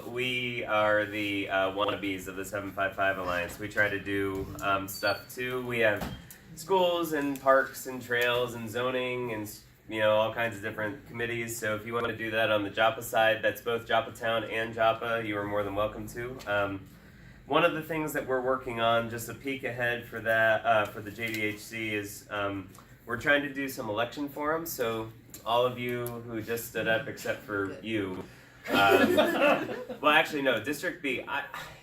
We are the wannabes of the 755 Alliance. We try to do stuff too. We have schools and parks and trails and zoning and all kinds of different committees. So if you want to do that on the Joppa side, that's both Joppatowne and Joppa, you are more than welcome to. One of the things that we're working on, just a peek ahead for that, for the JDHC, is we're trying to do some election forums. So all of you who just stood up, except for you, well, actually, no, District B.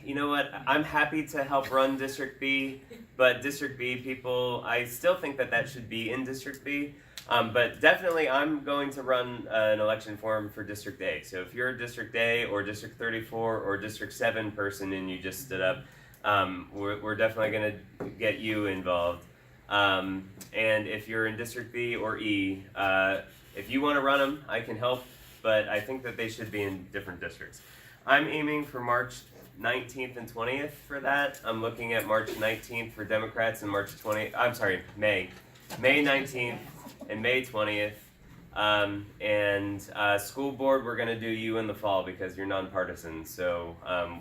You know what? I'm happy to help run District B, but District B people, I still think that should be in District B. But definitely, I'm going to run an election forum for District A. So if you're a District A or District 34 or District 7 person and you just stood up, we're definitely going to get you involved. And if you're in District B or E, if you want to run them, I can help. But I think that they should be in different districts. I'm aiming for March 19th and 20th for that. I'm looking at March 19th for Democrats and May 19th and May 20th. School board, we're gonna do you in the fall because you're nonpartisan. So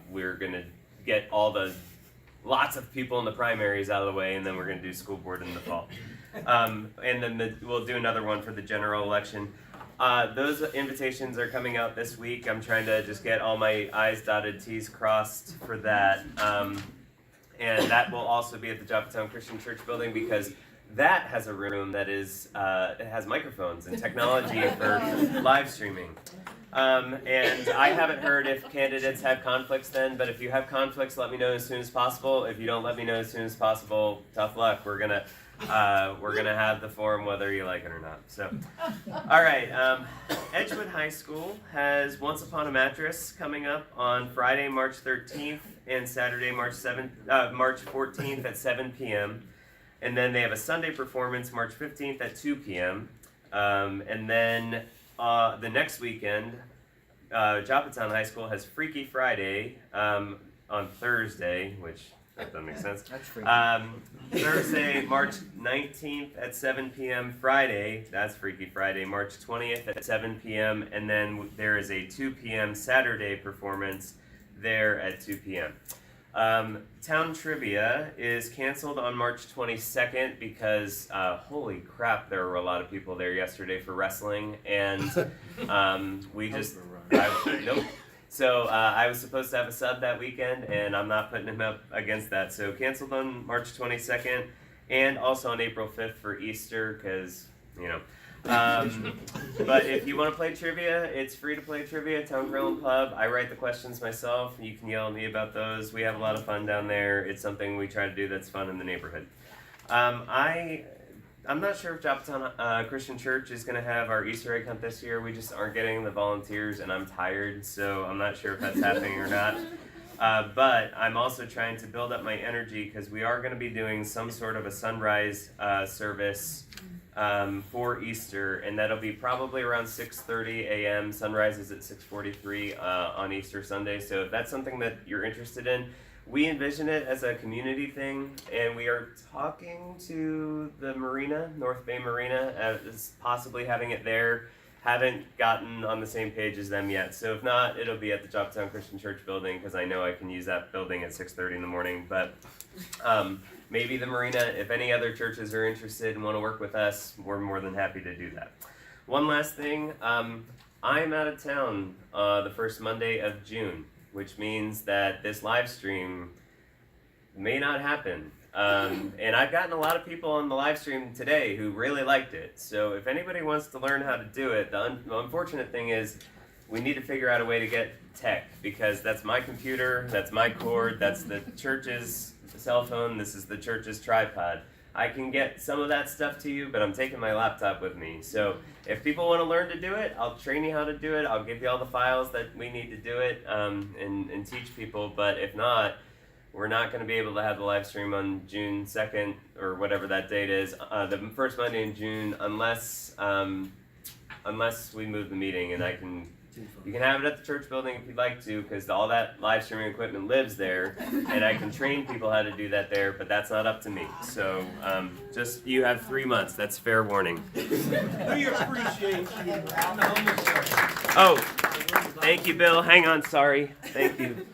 we're gonna get lots of people in the primaries out of the way, and then we're gonna do school board in the fall. And then we'll do another one for the general election. Those invitations are coming out this week. I'm trying to just get all my I's dotted, T's crossed for that. And that will also be at the Joppatowne Christian Church Building because that has a room that is, it has microphones and technology for live streaming. And I haven't heard if candidates have conflicts then, but if you have conflicts, let me know as soon as possible. If you don't let me know as soon as possible, tough luck. We're gonna have the forum whether you like it or not. So, all right. Edgewood High School has Once Upon a Mattress coming up on Friday, March 13th and Saturday, March 14th at 7 p.m. And then they have a Sunday performance March 15th at 2 p.m. And then the next weekend, Joppatowne High School has Freaky Friday on Thursday, which that doesn't make sense. That's freaky. Thursday, March 19th at 7 p.m. Friday, that's Freaky Friday, March 20th at 7 p.m. And then there is a 2 p.m. Saturday performance there at 2 p.m. Town Trivia is canceled on March 22nd because, holy crap, there were a lot of people there yesterday for wrestling, and nope. So I was supposed to have a sub that weekend, and I'm not putting him up against that. So canceled on March 22nd, and also on April 5th for Easter, because, but if you want to play trivia, it's free to play trivia, Town Grill and Pub. I write the questions myself. You can yell at me about those. We have a lot of fun down there. It's something we try to do that's fun in the neighborhood. I'm not sure if Joppatowne Christian Church is going to have our Easter egg hunt this year. We just aren't getting the volunteers, and I'm tired, so I'm not sure if that's happening or not. But I'm also trying to build up my energy because we are going to be doing some sort of a sunrise service for Easter, and that'll be probably around 6:30 a.m. Sunrise is at 6:43 on Easter Sunday. So if that's something that you're interested in, we envision it as a community thing, and we are talking to the marina, North Bay Marina, as possibly having it there, haven't gotten on the same page as them yet. So if not, it'll be at the Joppatowne Christian Church building, because I know I can use that building at 6:30 in the morning. But maybe the marina. If any other churches are interested and want to work with us, we're more than happy to do that. One last thing, I'm out of town the first Monday of June, which means that this live stream may not happen. And I've gotten a lot of people on the live stream today who really liked it. So if anybody wants to learn how to do it, the unfortunate thing is we need to figure out a way to get tech, because that's my computer, that's my cord, that's the church's cell phone, this is the church's tripod. I can get some of that stuff to you, but I'm taking my laptop with me. So if people want to learn to do it, I'll train you how to do it. I'll give you all the files that we need to do it, and teach people. But if not, we're not going to be able to have the live stream on June 2nd or whatever that date is, the first Monday in June, unless we move the meeting. And you can have it at the church building if you'd like to, because all that live streaming equipment lives there, and I can train people how to do that there, but that's not up to me. So just, you have 3 months. That's fair warning. We appreciate you. Oh, thank you, Bill. Hang on, sorry. Thank you.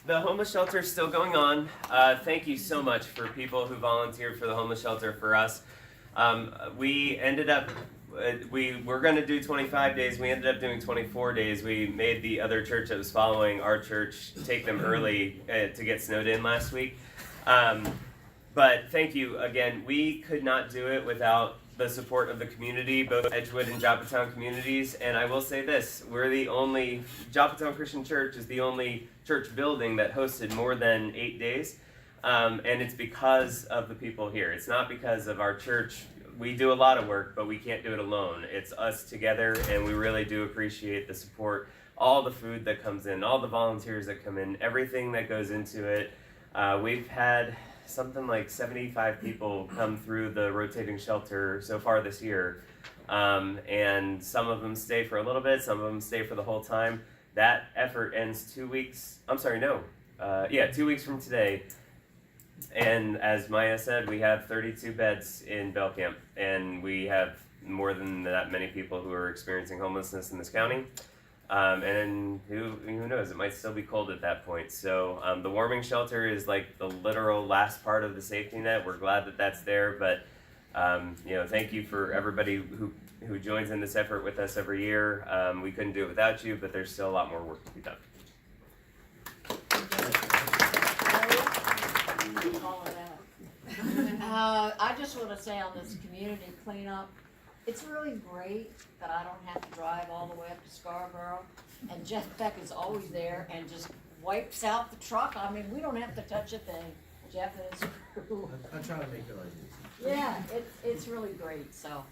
The homeless shelter is still going on. Thank you so much for people who volunteered for the homeless shelter for us. We ended up, we were going to do 25 days. We ended up doing 24 days. We made the other church that was following our church take them early to get snowed in last week. But thank you again. We could not do it without the support of the community, both Edgewood and Joppatowne communities. And I will say this, Joppatowne Christian Church is the only church building that hosted more than 8 days. And it's because of the people here. It's not because of our church. We do a lot of work, but we can't do it alone. It's us together, and we really do appreciate the support, all the food that comes in, all the volunteers that come in, everything that goes into it. We've had something like 75 people come through the rotating shelter so far this year. And some of them stay for a little bit, some of them stay for the whole time. That effort ends 2 weeks, 2 weeks from today. And as Maya said, we have 32 beds in Bell Camp, and we have more than that many people who are experiencing homelessness in this county. And who knows, it might still be cold at that point. So the warming shelter is like the literal last part of the safety net. We're glad that that's there, but thank you for everybody who joins in this effort with us every year. We couldn't do it without you, but there's still a lot more work to be done. I just want to say on this community cleanup, it's really great that I don't have to drive all the way up to Scarborough, and Jeff Beck is always there and just wipes out the truck. I mean, we don't have to touch a thing. Jeff is. I'm trying to make it like this. Yeah, it's really great. So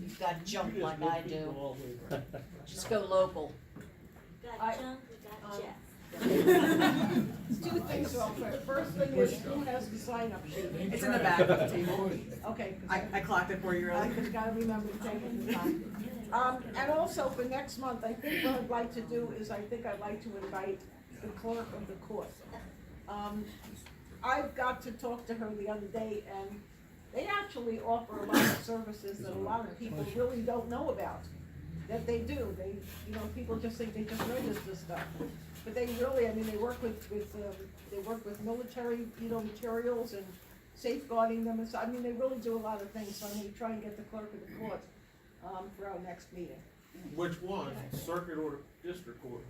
you've got junk like I do. Just go local. Got junk, we got Jeff. Two things real quick. First thing is, who has the sign-up sheet? It's in the back of the table. Okay. I clocked it for you I earlier. just gotta remember to take it the time. And also for next month, I think what I'd like to do is, I'd like to invite the clerk of the court. I've got to talk to her the other day, and they actually offer a lot of services that a lot of people really don't know about, that they do. People just think they just register stuff. But they really, they work with military, materials and safeguarding them, and so, they really do a lot of things, so I'm gonna try and get the clerk of the court, for our next meeting. Which one? Circuit or district court?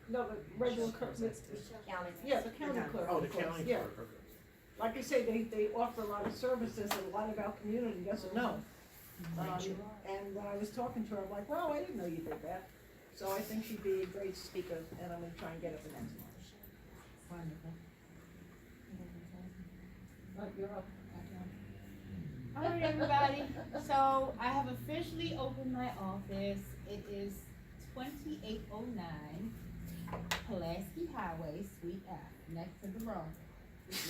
No, the regular clerk, County. yeah, the county clerk. Oh, the of course, county yeah. clerk, okay. Like I say, they offer a lot of services that a lot of our community doesn't know. And when I was talking to her, I'm like, wow, I didn't know you did that. So I think she'd be a great speaker, and I'm gonna try and get it for next month. Wonderful. You're up. All right, everybody. So I have officially opened my office. It is 2809 Pulaski Highway, Suite F, next to the Bronx.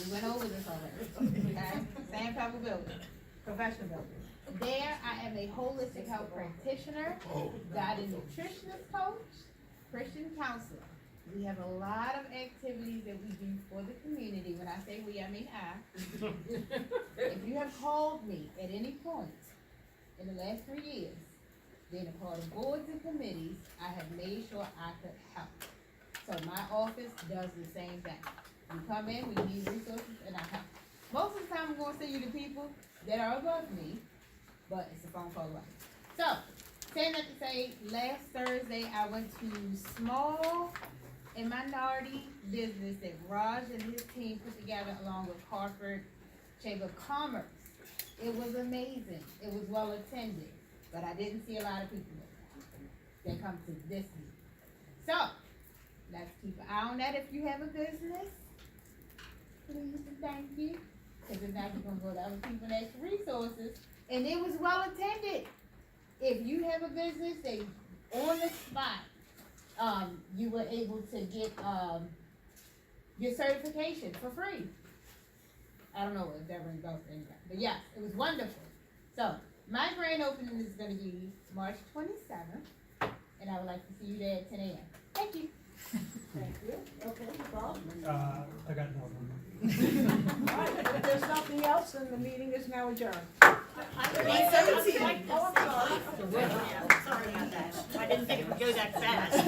We went over this already. Okay? Same type of building, professional building. There, I am a holistic health practitioner, guided nutritionist coach, Christian counselor. We have a lot of activities that we do for the community. When I say we, I mean I. If you have called me at any point in the last 3 years being a part of boards and committees, I have made sure I could help. So my office does the same thing. We come in, we need resources, and I help. Most of the time, I'm gonna send you the people that are above me, but it's a phone call away. So, saying that to say, last Thursday, I went to small and minority business that Raj and his team put together along with Hartford Chamber of Commerce. It was amazing. It was well attended, but I didn't see a lot of people that come to this meeting. So, let's keep an eye on that. If you have a business, please and thank you. Because if not, you're gonna go to other people and ask for resources. And it was well attended. If you have a business, they on the spot, you were able to get your certification for free. I don't know if that rings bells for anybody, but yes, it was wonderful. So my grand opening is going to be March 27th, and I would like to see you there at 10 a.m. Thank you. Thank you. Okay, Bob? I got no one. All right, if there's nothing else, then the meeting is now adjourned. Sorry about that. I didn't think it would go that fast.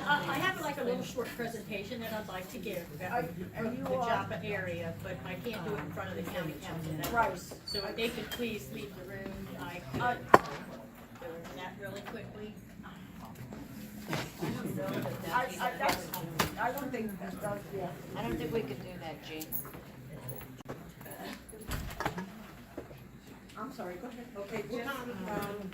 I have like a little short presentation that I'd like to give about the Joppa area, but I can't do it in front of the county council. Right. So if they could please leave the room, I could do that really quickly. I don't think that does, yeah. I don't think we could do that, Jean. I'm sorry, go ahead. Okay,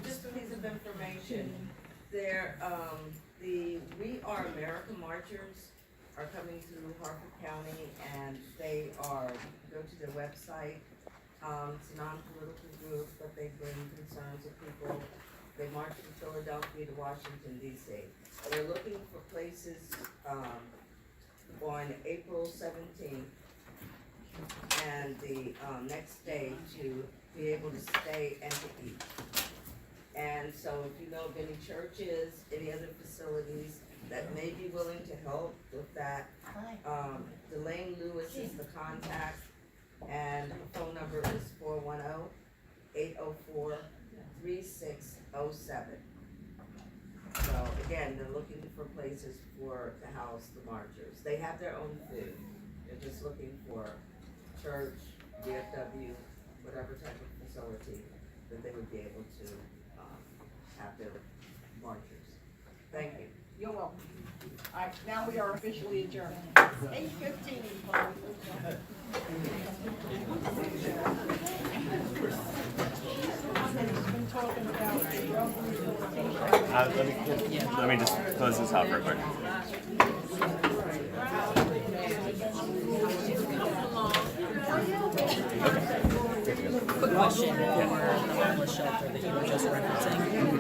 just a piece of information. The We Are America marchers are coming through Hartford County, and they go to their website. It's a non-political group, but they bring concerns of people. They march from Philadelphia to Washington, D.C. They're looking for places, on April 17th and the, next day to be able to stay and to eat. And so if you know of any churches, any other facilities that may be willing to help with that, Delane Lewis is the contact, and her phone number is 410-804-3607. So again, they're looking for places for to house the marchers. They have their own food. They're just looking for church, VFW, whatever type of facility that they would be able to have their marchers. Thank you. You're welcome. All right, now we are officially adjourned. 8:15. Let me just close this out real quick. Quick question for the homeless shelter that you were just referencing.